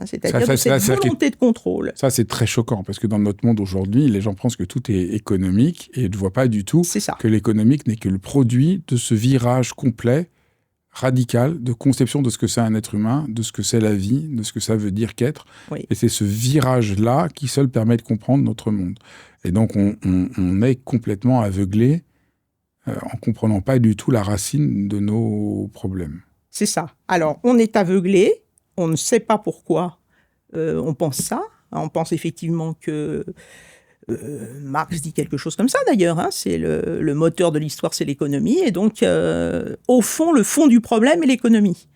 C'est-à-dire cette volonté de contrôle. Ça, c'est très choquant, parce que dans notre monde aujourd'hui, les gens pensent que tout est économique et ne voient pas du tout que l'économique n'est que le produit de ce virage complet, radical, de conception de ce que c'est un être humain, de ce que c'est la vie, de ce que ça veut dire qu'être. Oui. Et c'est ce virage-là qui seul permet de comprendre notre monde. Et donc, on est complètement aveuglé en ne comprenant pas du tout la racine de nos problèmes. C'est ça. Alors, on est aveuglé. On ne sait pas pourquoi on pense ça. On pense effectivement que Marx dit quelque chose comme ça d'ailleurs. C'est le moteur de l'histoire, c'est l'économie. Et donc, au fond, le fond du problème est l'économie.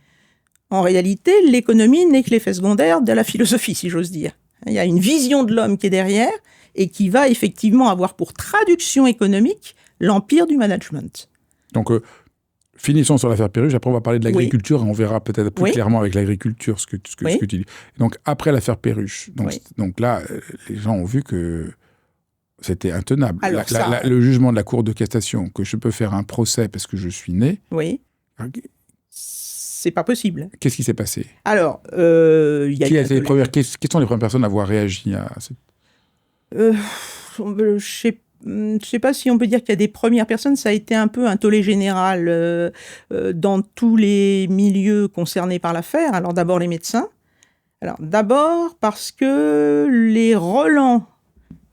En réalité, l'économie n'est que l'effet secondaire de la philosophie, si j'ose dire. Il y a une vision de l'homme qui est derrière et qui va effectivement avoir pour traduction économique l'empire du management. Donc, finissons sur l'affaire Perruche, après on va parler de l'agriculture, et on verra peut-être plus clairement avec l'agriculture ce que tu dis. Donc après l'affaire Perruche, donc là, les gens ont vu que c'était intenable. Alors, le jugement de la Cour de cassation, que je peux faire un procès parce que je suis né, c'est pas possible. Qu'est-ce qui s'est passé ? Alors, quelles sont les premières personnes à avoir réagi à cette... Je ne sais pas si on peut dire qu'il y a des premières personnes, ça a été un peu un tollé général dans tous les milieux concernés par l'affaire. Alors d'abord les médecins, Alors, d'abord parce que les relents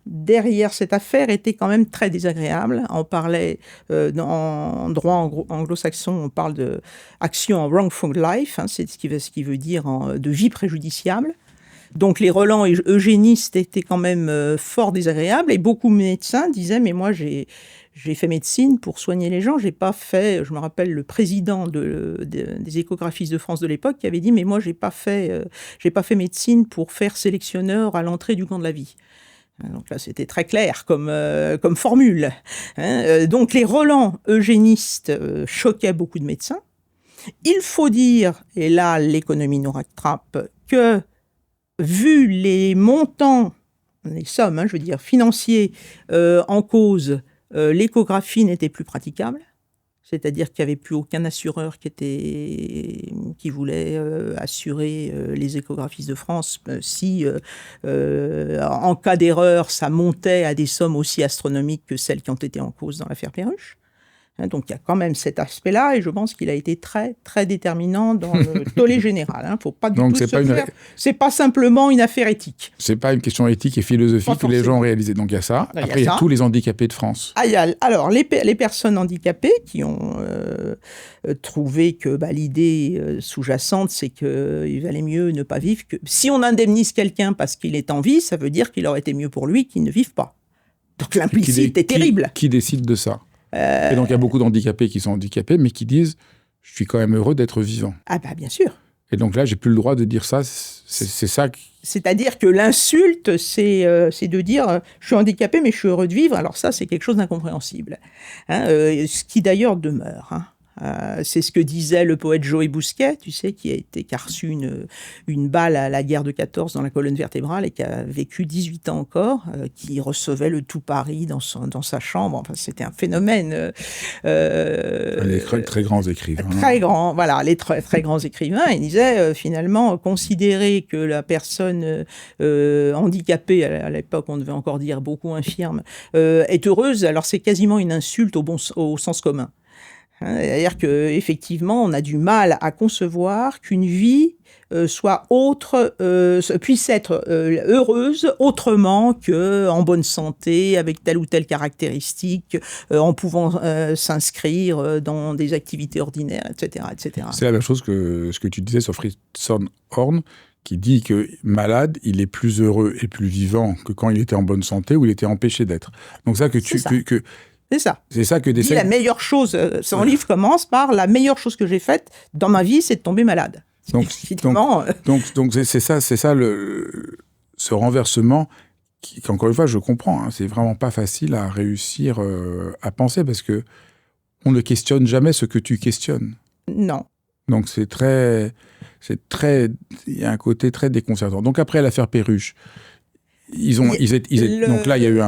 derrière cette affaire étaient quand même très désagréables. On parlait, en droit anglo-saxon, on parle d'action en wrongful life, hein, c'est ce qui veut dire de vie préjudiciable. Donc les relents eugénistes étaient quand même fort désagréables, et beaucoup de médecins disaient « mais moi j'ai fait médecine pour soigner les gens, j'ai pas fait... » Je me rappelle le président des échographistes de France de l'époque qui avait dit « mais moi j'ai pas fait médecine pour faire sélectionneur à l'entrée du camp de la vie ». Donc là, c'était très clair comme formule. Hein. Donc les relents eugénistes choquaient beaucoup de médecins. Il faut dire, et là l'économie nous rattrape, que vu les montants, les sommes, je veux dire, financiers en cause, l'échographie n'était plus praticable. C'est-à-dire qu'il n'y avait plus aucun assureur qui voulait assurer les échographistes de France si, en cas d'erreur, ça montait à des sommes aussi astronomiques que celles qui ont été en cause dans l'affaire Perruche. Donc il y a quand même cet aspect-là, et je pense qu'il a été très très déterminant dans le tollé général. Faut pas du tout se faire. C'est pas simplement une affaire éthique. C'est pas une question éthique et philosophique que les gens ont réalisé. Donc il y a ça. Après il y a tous les handicapés de France. Alors les personnes handicapées qui ont trouvé que l'idée sous-jacente, c'est qu'il valait mieux ne pas vivre. Que si on indemnise quelqu'un parce qu'il est en vie, ça veut dire qu'il aurait été mieux pour lui qu'il ne vive pas. Donc l'implicite est terrible. Qui décide de ça? Et donc, il y a beaucoup d'handicapés qui sont handicapés, mais qui disent « je suis quand même heureux d'être vivant ». Ah bien sûr. Et donc là, j'ai plus le droit de dire ça. C'est ça. C'est-à-dire que l'insulte, c'est de dire « je suis handicapé, mais je suis heureux de vivre ». Alors ça, c'est quelque chose d'incompréhensible. Ce qui d'ailleurs demeure. C'est ce que disait le poète Joël Bousquet, tu sais, qui a reçu une balle à la guerre de 14 dans la colonne vertébrale et qui a vécu 18 ans encore, qui recevait le tout Paris dans sa chambre. Enfin, c'était un phénomène. Les très grands écrivains. Très grands, voilà, les très grands écrivains. Il disait, finalement, considérer que la personne handicapée, à l'époque, on devait encore dire beaucoup infirme, est heureuse, alors c'est quasiment une insulte au sens commun. C'est-à-dire qu'effectivement, on a du mal à concevoir qu'une vie soit autre, puisse être heureuse autrement qu'en bonne santé, avec telle ou telle caractéristique, en pouvant s'inscrire dans des activités ordinaires, etc., etc. C'est la même chose que ce que tu disais sur Fritz Horn, qui dit que malade, il est plus heureux et plus vivant que quand il était en bonne santé ou il était empêché d'être. Donc ça c'est ça. C'est ça que la meilleure chose, son livre commence par « la meilleure chose que j'ai faite dans ma vie, c'est de tomber malade ». Donc c'est ça ce renversement qu'encore une fois, je comprends. C'est vraiment pas facile à réussir à penser parce que on ne questionne jamais ce que tu questionnes. Non. Donc il y a un côté très déconcertant. Donc après l'affaire Perruche, donc là, il y a eu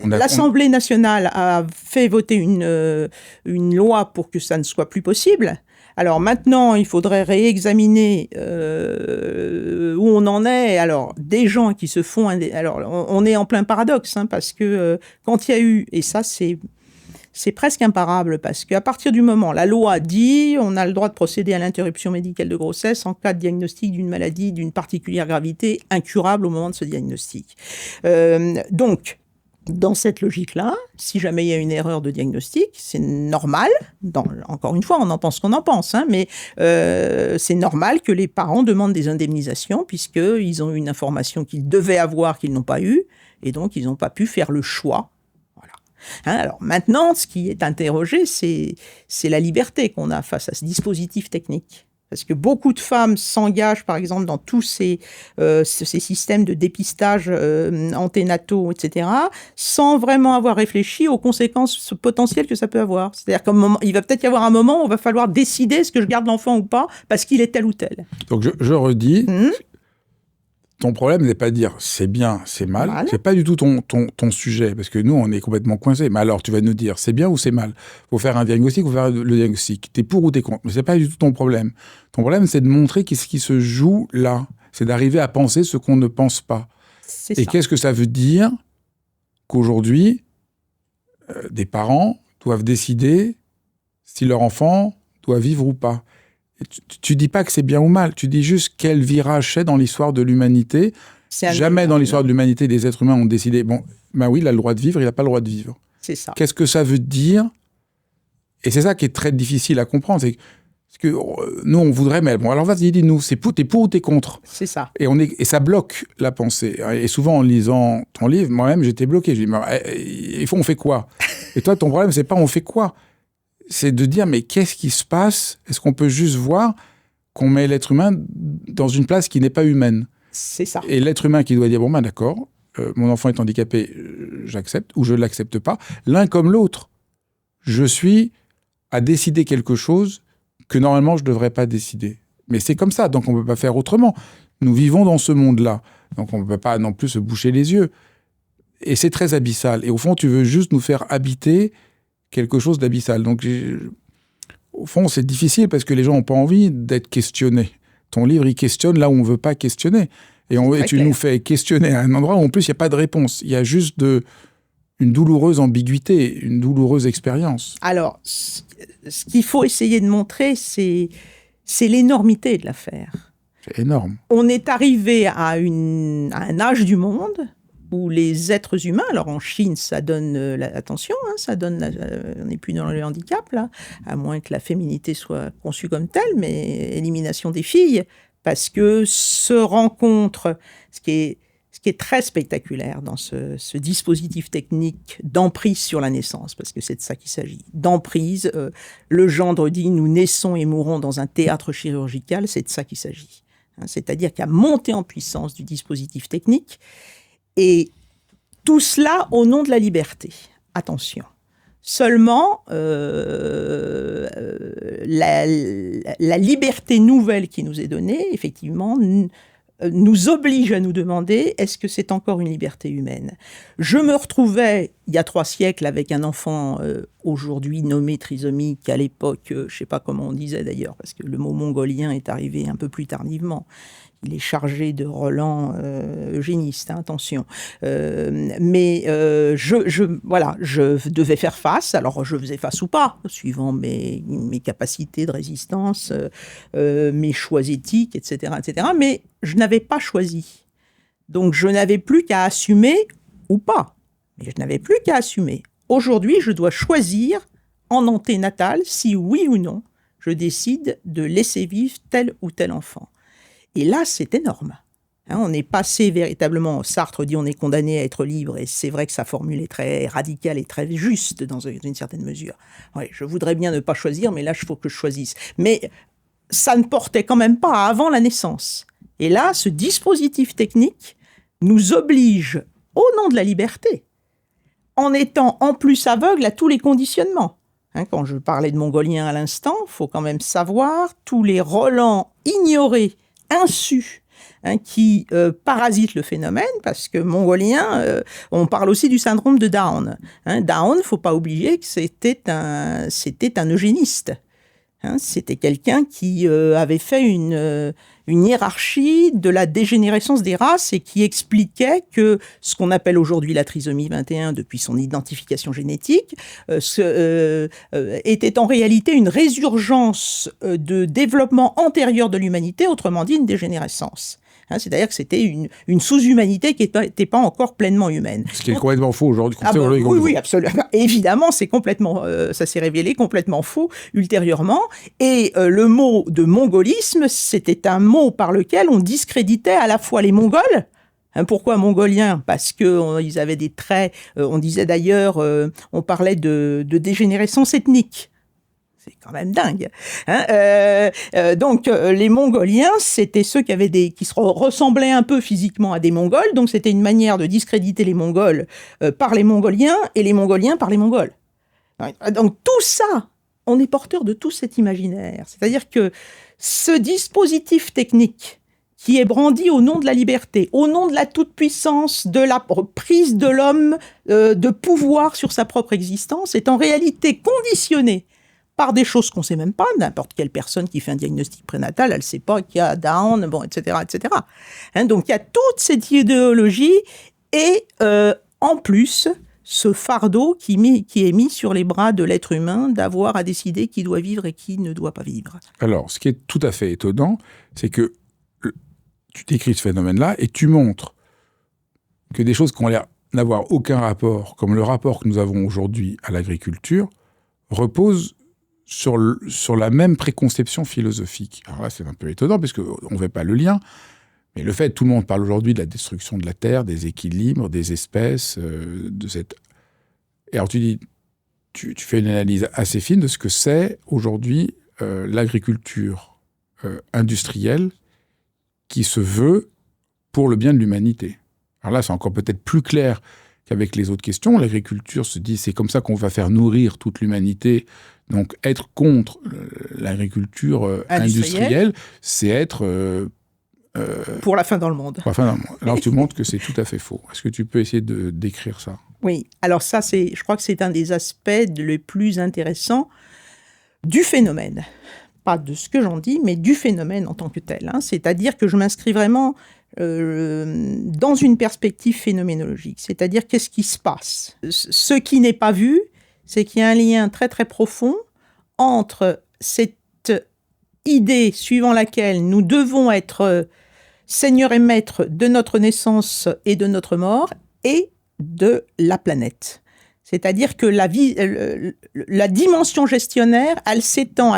l'Assemblée nationale a fait voter une loi pour que ça ne soit plus possible. Alors maintenant, il faudrait réexaminer où on en est. Alors, des gens qui se font... Alors, on est en plein paradoxe, parce que quand il y a eu... Et ça, c'est presque imparable, parce qu'à partir du moment, la loi dit, on a le droit de procéder à l'interruption médicale de grossesse en cas de diagnostic d'une maladie d'une particulière gravité incurable au moment de ce diagnostic. Donc, dans cette logique-là, si jamais il y a une erreur de diagnostic, c'est normal, encore une fois, on en pense qu'on en pense, mais c'est normal que les parents demandent des indemnisations, puisqu'ils ont eu une information qu'ils devaient avoir, qu'ils n'ont pas eue, et donc ils n'ont pas pu faire le choix. Alors maintenant, ce qui est interrogé, c'est la liberté qu'on a face à ce dispositif technique. Parce que beaucoup de femmes s'engagent, par exemple, dans tous ces systèmes de dépistage anténataux, etc., sans vraiment avoir réfléchi aux conséquences potentielles que ça peut avoir. C'est-à-dire qu'il va peut-être y avoir un moment où il va falloir décider est-ce que je garde l'enfant ou pas, parce qu'il est tel ou tel. Donc je redis... Ton problème n'est pas de dire c'est bien, c'est mal. C'est pas du tout ton sujet, parce que nous, on est complètement coincés. Mais alors, tu vas nous dire c'est bien ou c'est mal. Faut faire un diagnostic, faut faire le diagnostic. T'es pour ou t'es contre. Mais c'est pas du tout ton problème. Ton problème, c'est de montrer qu'est-ce qui se joue là. C'est d'arriver à penser ce qu'on ne pense pas. Et qu'est-ce que ça veut dire qu'aujourd'hui, des parents doivent décider si leur enfant doit vivre ou pas. Tu dis pas que c'est bien ou mal, tu dis juste quel virage c'est dans l'histoire de l'humanité. Jamais dans l'histoire de l'humanité, des êtres humains ont décidé, oui, il a le droit de vivre, il n'a pas le droit de vivre. C'est ça. Qu'est-ce que ça veut dire? Et c'est ça qui est très difficile à comprendre, c'est que nous, on voudrait, mais alors vas-y, dis-nous, t'es pour ou t'es contre? C'est ça. Et ça bloque la pensée. Et souvent, en lisant ton livre, moi-même, j'étais bloqué. Je dis, on fait quoi? Et toi, ton problème, c'est pas on fait quoi? C'est de dire, mais qu'est-ce qui se passe? Est-ce qu'on peut juste voir qu'on met l'être humain dans une place qui n'est pas humaine? C'est ça. Et l'être humain qui doit dire, d'accord, mon enfant est handicapé, j'accepte, ou je ne l'accepte pas. L'un comme l'autre. Je suis à décider quelque chose que normalement je ne devrais pas décider. Mais c'est comme ça, donc on ne peut pas faire autrement. Nous vivons dans ce monde-là, donc on ne peut pas non plus se boucher les yeux. Et c'est très abyssal. Et au fond, tu veux juste nous faire habiter quelque chose d'abyssal. Donc, au fond, c'est difficile parce que les gens n'ont pas envie d'être questionnés. Ton livre, il questionne là où on ne veut pas questionner. Et tu nous fais questionner à un endroit où, en plus, il n'y a pas de réponse. Il y a juste une douloureuse ambiguïté, une douloureuse expérience. Alors, ce qu'il faut essayer de montrer, c'est l'énormité de l'affaire. C'est énorme. On est arrivé à un âge du monde où les êtres humains, alors en Chine, ça donne attention, ça donne, on n'est plus dans le handicap, là, à moins que la féminité soit conçue comme telle, mais élimination des filles, parce que se rencontre, ce qui est très spectaculaire dans ce dispositif technique d'emprise sur la naissance, parce que c'est de ça qu'il s'agit. D'emprise, le gendre dit « nous naissons et mourons dans un théâtre chirurgical », c'est de ça qu'il s'agit. C'est-à-dire qu'il y a montée en puissance du dispositif technique, et tout cela au nom de la liberté. Attention. Seulement, la liberté nouvelle qui nous est donnée, effectivement, nous oblige à nous demander, est-ce que c'est encore une liberté humaine? Je me retrouvais, il y a 3 siècles, avec un enfant aujourd'hui nommé trisomique, à l'époque, je ne sais pas comment on disait d'ailleurs, parce que le mot mongolien est arrivé un peu plus tardivement. Il est chargé de relents eugénistes, attention. Mais je devais faire face. Alors, je faisais face ou pas, suivant mes capacités de résistance, mes choix éthiques, etc., etc. Mais je n'avais pas choisi. Donc, je n'avais plus qu'à assumer ou pas. Mais je n'avais plus qu'à assumer. Aujourd'hui, je dois choisir en anténatal si oui ou non je décide de laisser vivre tel ou tel enfant. Et là, c'est énorme. On est passé véritablement, Sartre dit on est condamné à être libre, et c'est vrai que sa formule est très radicale et très juste dans une certaine mesure. Oui, je voudrais bien ne pas choisir, mais là, il faut que je choisisse. Mais ça ne portait quand même pas avant la naissance. Et là, ce dispositif technique nous oblige, au nom de la liberté, en étant en plus aveugle à tous les conditionnements. Quand je parlais de mongolien à l'instant, il faut quand même savoir tous les relents ignorés, insus, qui parasitent le phénomène, parce que mongolien, on parle aussi du syndrome de Down. Down, il ne faut pas oublier que c'était un eugéniste. C'était quelqu'un qui avait fait une hiérarchie de la dégénérescence des races et qui expliquait que ce qu'on appelle aujourd'hui la trisomie 21 depuis son identification génétique était en réalité une résurgence de développement antérieur de l'humanité, autrement dit une dégénérescence. C'est-à-dire que c'était une sous-humanité qui n'était pas encore pleinement humaine. Ce qui est complètement faux aujourd'hui. Oui, absolument. Évidemment, ça s'est révélé complètement faux ultérieurement. Et le mot de mongolisme, c'était un mot par lequel on discréditait à la fois les Mongols. Pourquoi mongoliens? Parce qu'ils avaient des traits, on disait d'ailleurs, on parlait de dégénérescence ethnique. C'est quand même dingue. Donc, les Mongoliens, c'était ceux qui se ressemblaient un peu physiquement à des Mongols. Donc, c'était une manière de discréditer les Mongols par les Mongoliens et les Mongoliens par les Mongols. Donc, tout ça, on est porteur de tout cet imaginaire. C'est-à-dire que ce dispositif technique qui est brandi au nom de la liberté, au nom de la toute-puissance, de la prise de l'homme de pouvoir sur sa propre existence, est en réalité conditionné par des choses qu'on ne sait même pas. N'importe quelle personne qui fait un diagnostic prénatal, elle ne sait pas qu'il y a Down, etc., etc. Donc, il y a toute cette idéologie et, en plus, ce fardeau qui est mis sur les bras de l'être humain d'avoir à décider qui doit vivre et qui ne doit pas vivre. Alors, ce qui est tout à fait étonnant, c'est que tu décris ce phénomène-là et tu montres que des choses qui ont l'air n'avoir aucun rapport, comme le rapport que nous avons aujourd'hui à l'agriculture, reposent sur la même préconception philosophique. Alors là, c'est un peu étonnant, parce qu'on ne fait pas le lien, mais le fait, tout le monde parle aujourd'hui de la destruction de la terre, des équilibres, des espèces, de cette... Et alors tu fais une analyse assez fine de ce que c'est aujourd'hui l'agriculture industrielle qui se veut pour le bien de l'humanité. Alors là, c'est encore peut-être plus clair qu'avec les autres questions. L'agriculture se dit, c'est comme ça qu'on va faire nourrir toute l'humanité. Donc, être contre l'agriculture industrielle, c'est être... pour la faim dans le monde. Pour la fin dans le monde. Alors, tu montres que c'est tout à fait faux. Est-ce que tu peux essayer de décrire ça ? Oui, alors ça, je crois que c'est un des aspects les plus intéressants du phénomène. Pas de ce que j'en dis, mais du phénomène en tant que tel. C'est-à-dire que je m'inscris vraiment dans une perspective phénoménologique. C'est-à-dire, qu'est-ce qui se passe ? Ce qui n'est pas vu, c'est qu'il y a un lien très très profond entre cette idée suivant laquelle nous devons être seigneurs et maîtres de notre naissance et de notre mort et de la planète. C'est-à-dire que la dimension gestionnaire, elle s'étend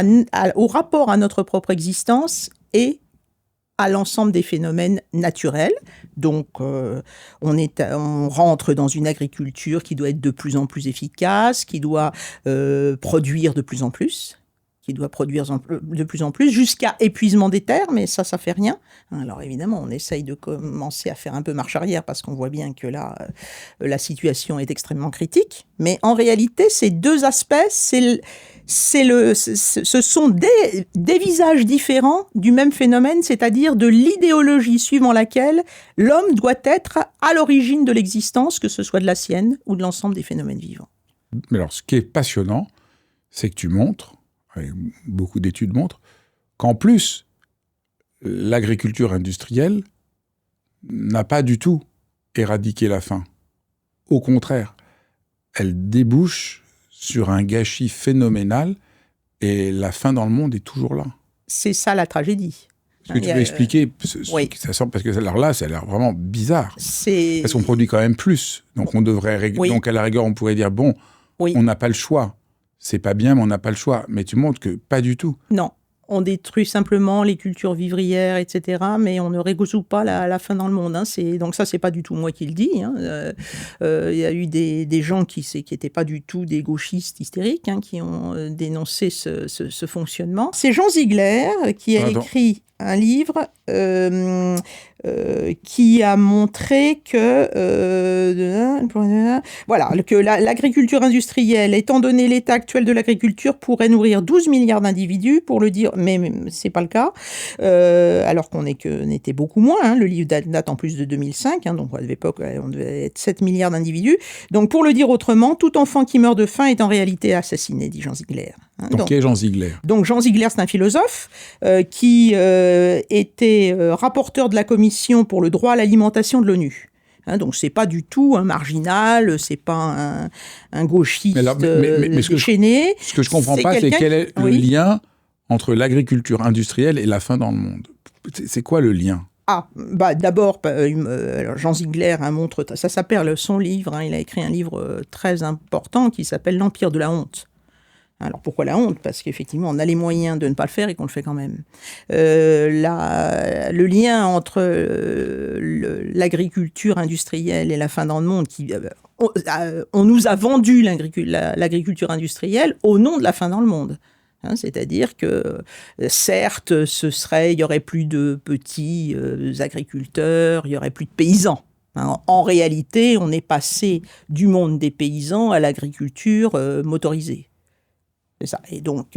au rapport à notre propre existence et à l'ensemble des phénomènes naturels. Donc, on rentre dans une agriculture qui doit être de plus en plus efficace, qui doit produire de plus en plus, jusqu'à épuisement des terres, mais ça fait rien. Alors évidemment, on essaye de commencer à faire un peu marche arrière parce qu'on voit bien que là, la situation est extrêmement critique. Mais en réalité, ces deux aspects, ce sont des visages différents du même phénomène, c'est-à-dire de l'idéologie suivant laquelle l'homme doit être à l'origine de l'existence, que ce soit de la sienne ou de l'ensemble des phénomènes vivants. Mais alors, ce qui est passionnant, c'est que tu montres, et beaucoup d'études montrent, qu'en plus, l'agriculture industrielle n'a pas du tout éradiqué la faim. Au contraire, elle débouche sur un gâchis phénoménal et la faim dans le monde est toujours là. C'est ça la tragédie. Est-ce que tu peux expliquer oui. Parce que alors là, ça a l'air vraiment bizarre. Parce qu'on produit quand même plus. Donc, on devrait oui. Donc, à la rigueur, on pourrait dire, bon, oui. on n'a pas le choix. C'est pas bien, mais on n'a pas le choix. Mais tu montres que pas du tout. Non. On détruit simplement les cultures vivrières, etc., mais on ne résout pas la faim dans le monde. Donc ça, c'est pas du tout moi qui le dis. Il y a eu des gens qui n'étaient pas du tout des gauchistes hystériques, qui ont dénoncé ce fonctionnement. C'est Jean Ziegler qui a écrit un livre qui a montré que l'agriculture industrielle, étant donné l'état actuel de l'agriculture, pourrait nourrir 12 milliards d'individus, pour le dire, mais c'est pas le cas, alors qu'on était beaucoup moins. Le livre date en plus de 2005, donc à l'époque, on devait être 7 milliards d'individus. Donc, pour le dire autrement, tout enfant qui meurt de faim est en réalité assassiné, dit Jean Ziegler. Donc, qui est Jean Ziegler ? Donc, Jean Ziegler, c'est un philosophe qui était rapporteur de la commission pour le droit à l'alimentation de l'ONU. Donc, c'est pas du tout un marginal, c'est pas un gauchiste déchaîné. Ce que je comprends pas, c'est quel est le lien entre l'agriculture industrielle et la faim dans le monde. C'est quoi le lien ? D'abord, Jean Ziegler montre, ça s'appelle son livre, il a écrit un livre très important qui s'appelle « L'Empire de la honte ». Alors pourquoi la honte ? Parce qu'effectivement, on a les moyens de ne pas le faire et qu'on le fait quand même. Le lien entre l'agriculture industrielle et la faim dans le monde, on nous a vendu l'agriculture industrielle au nom de la faim dans le monde. C'est-à-dire que, certes, il y aurait plus de petits agriculteurs, il y aurait plus de paysans. En réalité, on est passé du monde des paysans à l'agriculture motorisée. C'est ça. Et donc,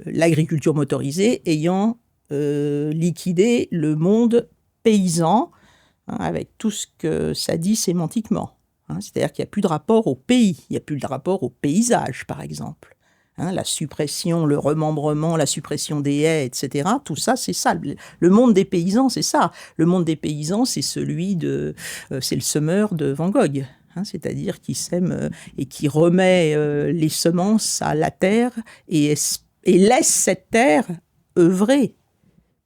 l'agriculture motorisée ayant liquidé le monde paysan, avec tout ce que ça dit sémantiquement. C'est-à-dire qu'il n'y a plus de rapport au pays, il n'y a plus de rapport au paysage, par exemple. La suppression, le remembrement, la suppression des haies, etc. Tout ça, c'est ça. Le monde des paysans, c'est ça. Le monde des paysans, c'est c'est le semeur de Van Gogh. c'est-à-dire qui sème et qui remet les semences à la terre et laisse cette terre œuvrer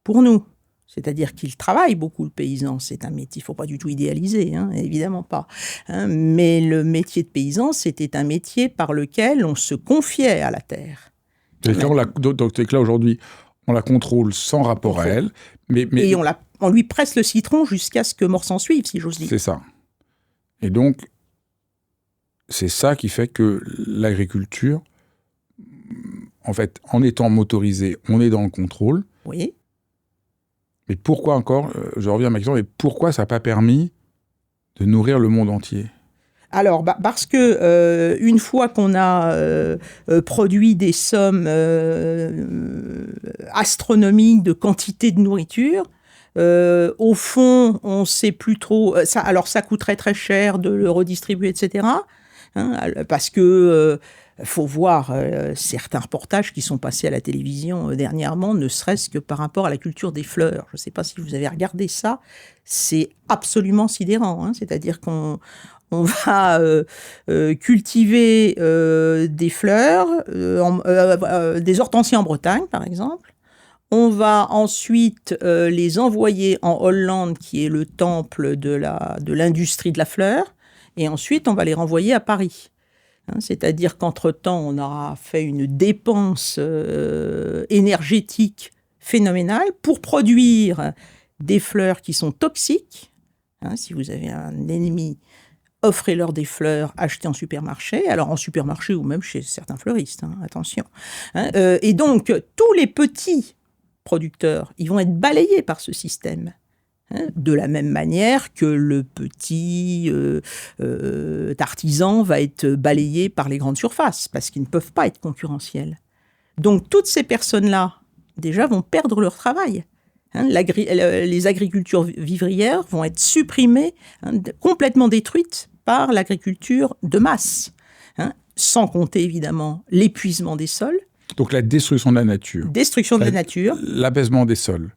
pour nous. C'est-à-dire qu'il travaille beaucoup, le paysan. C'est un métier, il ne faut pas du tout idéaliser, évidemment pas. Mais le métier de paysan, c'était un métier par lequel on se confiait à la terre. Donc c'est que là, aujourd'hui, on la contrôle sans rapport à elle. Et on lui presse le citron jusqu'à ce que mort s'en suive, si j'ose dire. C'est ça. Et donc, c'est ça qui fait que l'agriculture, en fait, en étant motorisée, on est dans le contrôle. Oui. Mais pourquoi encore, je reviens à ma question, mais pourquoi ça n'a pas permis de nourrir le monde entier ? Alors, parce que une fois qu'on a produit des sommes astronomiques de quantité de nourriture, au fond, on ne sait plus trop. Alors, ça coûterait très cher de le redistribuer, etc. Parce que faut voir certains reportages qui sont passés à la télévision dernièrement, ne serait-ce que par rapport à la culture des fleurs. Je ne sais pas si vous avez regardé ça. C'est absolument sidérant. C'est-à-dire qu'on va cultiver des fleurs, des hortensias en Bretagne, par exemple. On va ensuite les envoyer en Hollande, qui est le temple de l'industrie de la fleur, et ensuite on va les renvoyer à Paris. C'est-à-dire qu'entre-temps, on aura fait une dépense énergétique phénoménale pour produire des fleurs qui sont toxiques. Si vous avez un ennemi, offrez-leur des fleurs achetées en supermarché, alors en supermarché ou même chez certains fleuristes, attention. Et donc, tous les petits producteurs, ils vont être balayés par ce système. De la même manière que le petit artisan va être balayé par les grandes surfaces, parce qu'ils ne peuvent pas être concurrentiels. Donc, toutes ces personnes-là, déjà, vont perdre leur travail. Les agricultures vivrières vont être supprimées, complètement détruites par l'agriculture de masse. Sans compter, évidemment, l'épuisement des sols. Donc, la destruction de la nature. Destruction de la nature. L'abaissement des sols.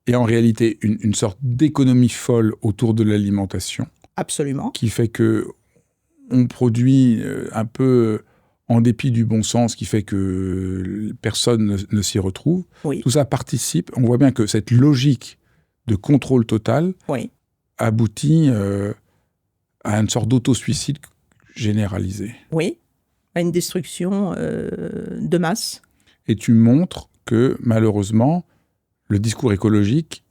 Et en réalité, une sorte d'économie folle autour de l'alimentation. Absolument. Qui fait qu'on produit un peu en dépit du bon sens, qui fait que personne ne s'y retrouve. Oui. Tout ça participe. On voit bien que cette logique de contrôle total aboutit à une sorte d'auto-suicide généralisé. Oui, à une destruction de masse. Et tu montres que, malheureusement, le discours écologique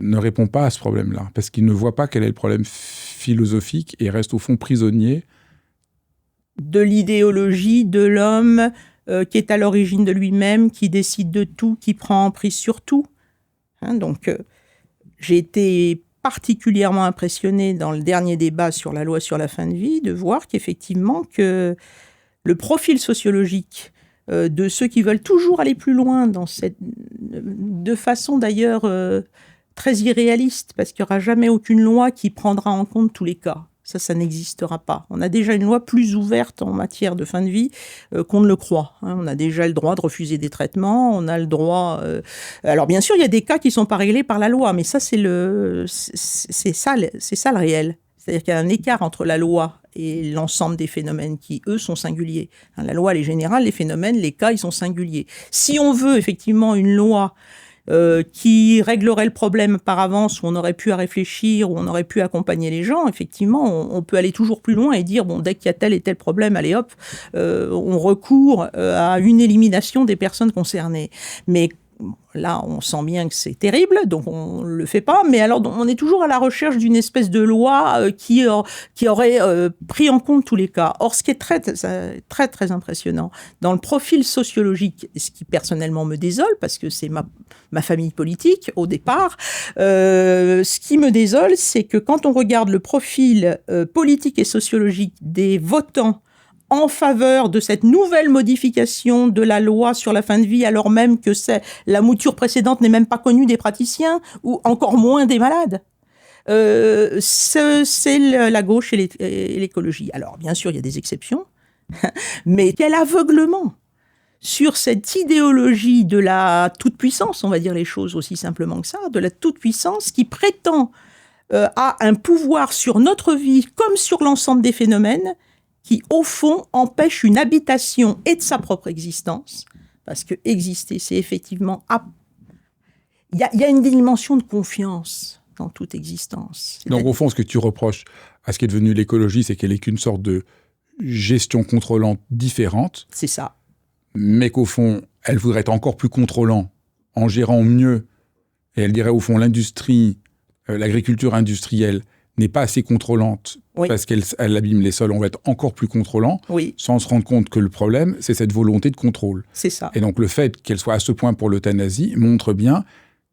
ne répond pas à ce problème-là, parce qu'il ne voit pas quel est le problème philosophique et reste au fond prisonnier de l'idéologie de l'homme qui est à l'origine de lui-même, qui décide de tout, qui prend emprise sur tout. Donc, j'ai été particulièrement impressionné dans le dernier débat sur la loi sur la fin de vie de voir qu'effectivement que le profil sociologique de ceux qui veulent toujours aller plus loin de façon d'ailleurs très irréaliste, parce qu'il n'y aura jamais aucune loi qui prendra en compte tous les cas. Ça n'existera pas. On a déjà une loi plus ouverte en matière de fin de vie qu'on ne le croit. On a déjà le droit de refuser des traitements, on a le droit... Alors bien sûr, il y a des cas qui ne sont pas réglés par la loi, mais ça, c'est ça le réel. C'est-à-dire qu'il y a un écart entre la loi et l'ensemble des phénomènes qui, eux, sont singuliers. La loi, elle est générale, les phénomènes, les cas, ils sont singuliers. Si on veut effectivement une loi qui réglerait le problème par avance, où on aurait pu à réfléchir, où on aurait pu accompagner les gens, effectivement, on peut aller toujours plus loin et dire, bon, dès qu'il y a tel et tel problème, allez hop, on recourt à une élimination des personnes concernées. Mais là, on sent bien que c'est terrible, donc on ne le fait pas. Mais alors, on est toujours à la recherche d'une espèce de loi qui aurait pris en compte tous les cas. Or, ce qui est très, très, très impressionnant, dans le profil sociologique, ce qui personnellement me désole, parce que c'est ma famille politique au départ, ce qui me désole, c'est que quand on regarde le profil politique et sociologique des votants en faveur de cette nouvelle modification de la loi sur la fin de vie, alors même que la mouture précédente n'est même pas connue des praticiens, ou encore moins des malades. C'est la gauche et l'écologie. Alors, bien sûr, il y a des exceptions, mais quel aveuglement sur cette idéologie de la toute-puissance, on va dire les choses aussi simplement que ça, de la toute-puissance qui prétend a un pouvoir sur notre vie comme sur l'ensemble des phénomènes qui, au fond, empêche une habitation et de sa propre existence. Parce que exister, c'est effectivement... Il y a une dimension de confiance dans toute existence. Donc, au fond, ce que tu reproches à ce qui est devenu l'écologie, c'est qu'elle n'est qu'une sorte de gestion contrôlante différente. C'est ça. Mais qu'au fond, elle voudrait être encore plus contrôlant en gérant mieux. Et elle dirait, au fond, l'industrie, l'agriculture industrielle n'est pas assez contrôlante parce qu'elle abîme les sols. On va être encore plus contrôlant sans se rendre compte que le problème, c'est cette volonté de contrôle. C'est ça. Et donc, le fait qu'elle soit à ce point pour l'euthanasie montre bien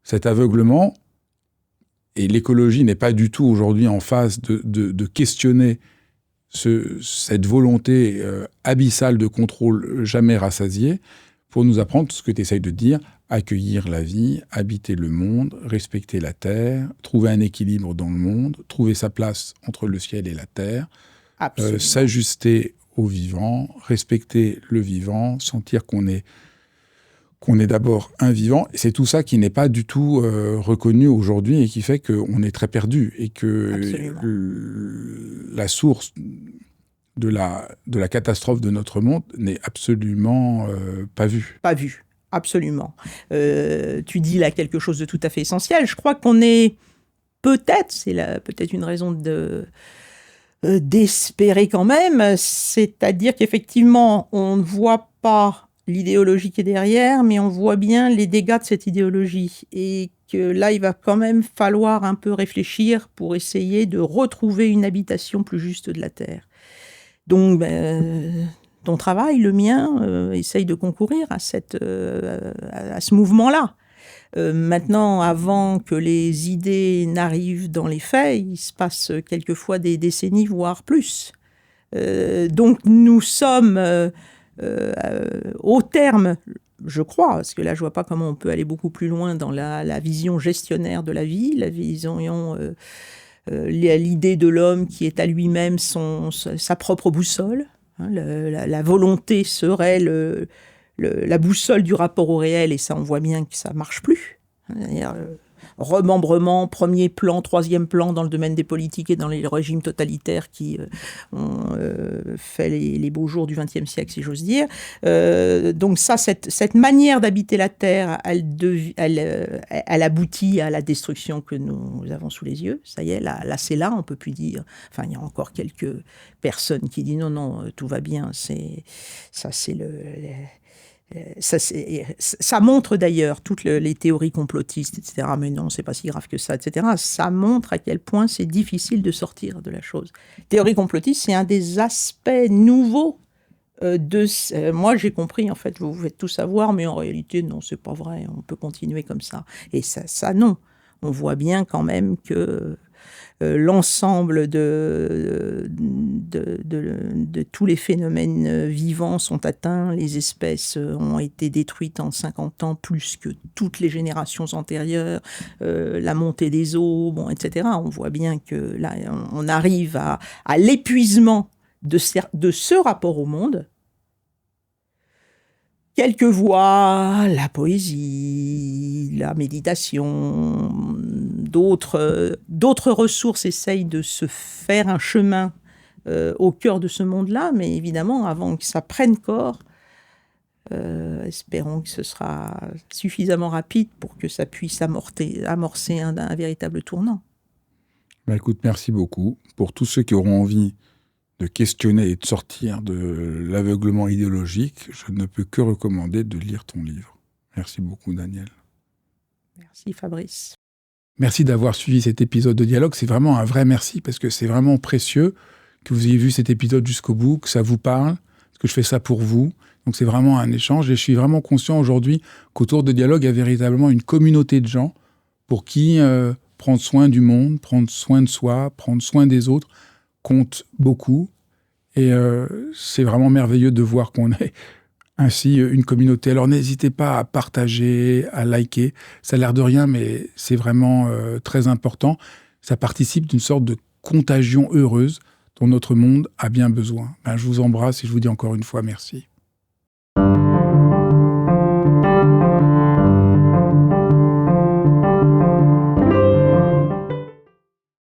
cet aveuglement. Et l'écologie n'est pas du tout aujourd'hui en phase de questionner cette volonté abyssale de contrôle jamais rassasiée pour nous apprendre ce que tu essayes de dire, accueillir la vie, habiter le monde, respecter la terre, trouver un équilibre dans le monde, trouver sa place entre le ciel et la terre, s'ajuster au vivant, respecter le vivant, sentir qu'on est d'abord un vivant. Et c'est tout ça qui n'est pas du tout reconnu aujourd'hui et qui fait qu'on est très perdu et que la source de la catastrophe de notre monde n'est absolument pas vue. Pas vue, absolument. Tu dis là quelque chose de tout à fait essentiel. Je crois qu'on est peut-être une raison d'espérer quand même, c'est-à-dire qu'effectivement, on ne voit pas l'idéologie qui est derrière, mais on voit bien les dégâts de cette idéologie. Et que là, il va quand même falloir un peu réfléchir pour essayer de retrouver une habitation plus juste de la Terre. Donc, ton travail, le mien, essaye de concourir à ce mouvement-là. Maintenant, avant que les idées n'arrivent dans les faits, il se passe quelquefois des décennies, voire plus. Donc, nous sommes... au terme, je crois, parce que là je vois pas comment on peut aller beaucoup plus loin dans la vision gestionnaire de la vie, la vision, l'idée de l'homme qui est à lui-même sa propre boussole. Hein, la volonté serait la boussole du rapport au réel, et ça on voit bien que ça marche plus. Remembrement, premier plan, troisième plan dans le domaine des politiques et dans les régimes totalitaires qui ont fait les beaux jours du XXe siècle, si j'ose dire. Donc ça, cette manière d'habiter la Terre, elle aboutit à la destruction que nous avons sous les yeux. Ça y est, là c'est là, on peut plus dire... Enfin, il y a encore quelques personnes qui disent non, tout va bien, ça montre d'ailleurs toutes les théories complotistes, etc. Mais non, c'est pas si grave que ça, etc. Ça montre à quel point c'est difficile de sortir de la chose. Théorie complotiste, c'est un des aspects nouveaux moi, j'ai compris, en fait, vous faites tout savoir, mais en réalité, non, c'est pas vrai. On peut continuer comme ça. Et ça non. On voit bien quand même que l'ensemble de tous les phénomènes vivants sont atteints, les espèces ont été détruites en 50 ans plus que toutes les générations antérieures, la montée des eaux, etc. On voit bien que là, on arrive à l'épuisement de ce rapport au monde. Quelques voies, la poésie, la méditation, d'autres ressources essayent de se faire un chemin au cœur de ce monde-là, mais évidemment, avant que ça prenne corps, espérons que ce sera suffisamment rapide pour que ça puisse amorcer un véritable tournant. Écoute, merci beaucoup. Pour tous ceux qui auront envie de questionner et de sortir de l'aveuglement idéologique, je ne peux que recommander de lire ton livre. Merci beaucoup, Daniel. Merci, Fabrice. Merci d'avoir suivi cet épisode de Dialogue. C'est vraiment un vrai merci, parce que c'est vraiment précieux que vous ayez vu cet épisode jusqu'au bout, que ça vous parle, parce que je fais ça pour vous. Donc c'est vraiment un échange, et je suis vraiment conscient aujourd'hui qu'autour de Dialogue, il y a véritablement une communauté de gens pour qui prendre soin du monde, prendre soin de soi, prendre soin des autres, compte beaucoup, et c'est vraiment merveilleux de voir qu'on est ainsi une communauté. Alors n'hésitez pas à partager, à liker, ça a l'air de rien, mais c'est vraiment très important. Ça participe d'une sorte de contagion heureuse dont notre monde a bien besoin. Je vous embrasse et je vous dis encore une fois merci.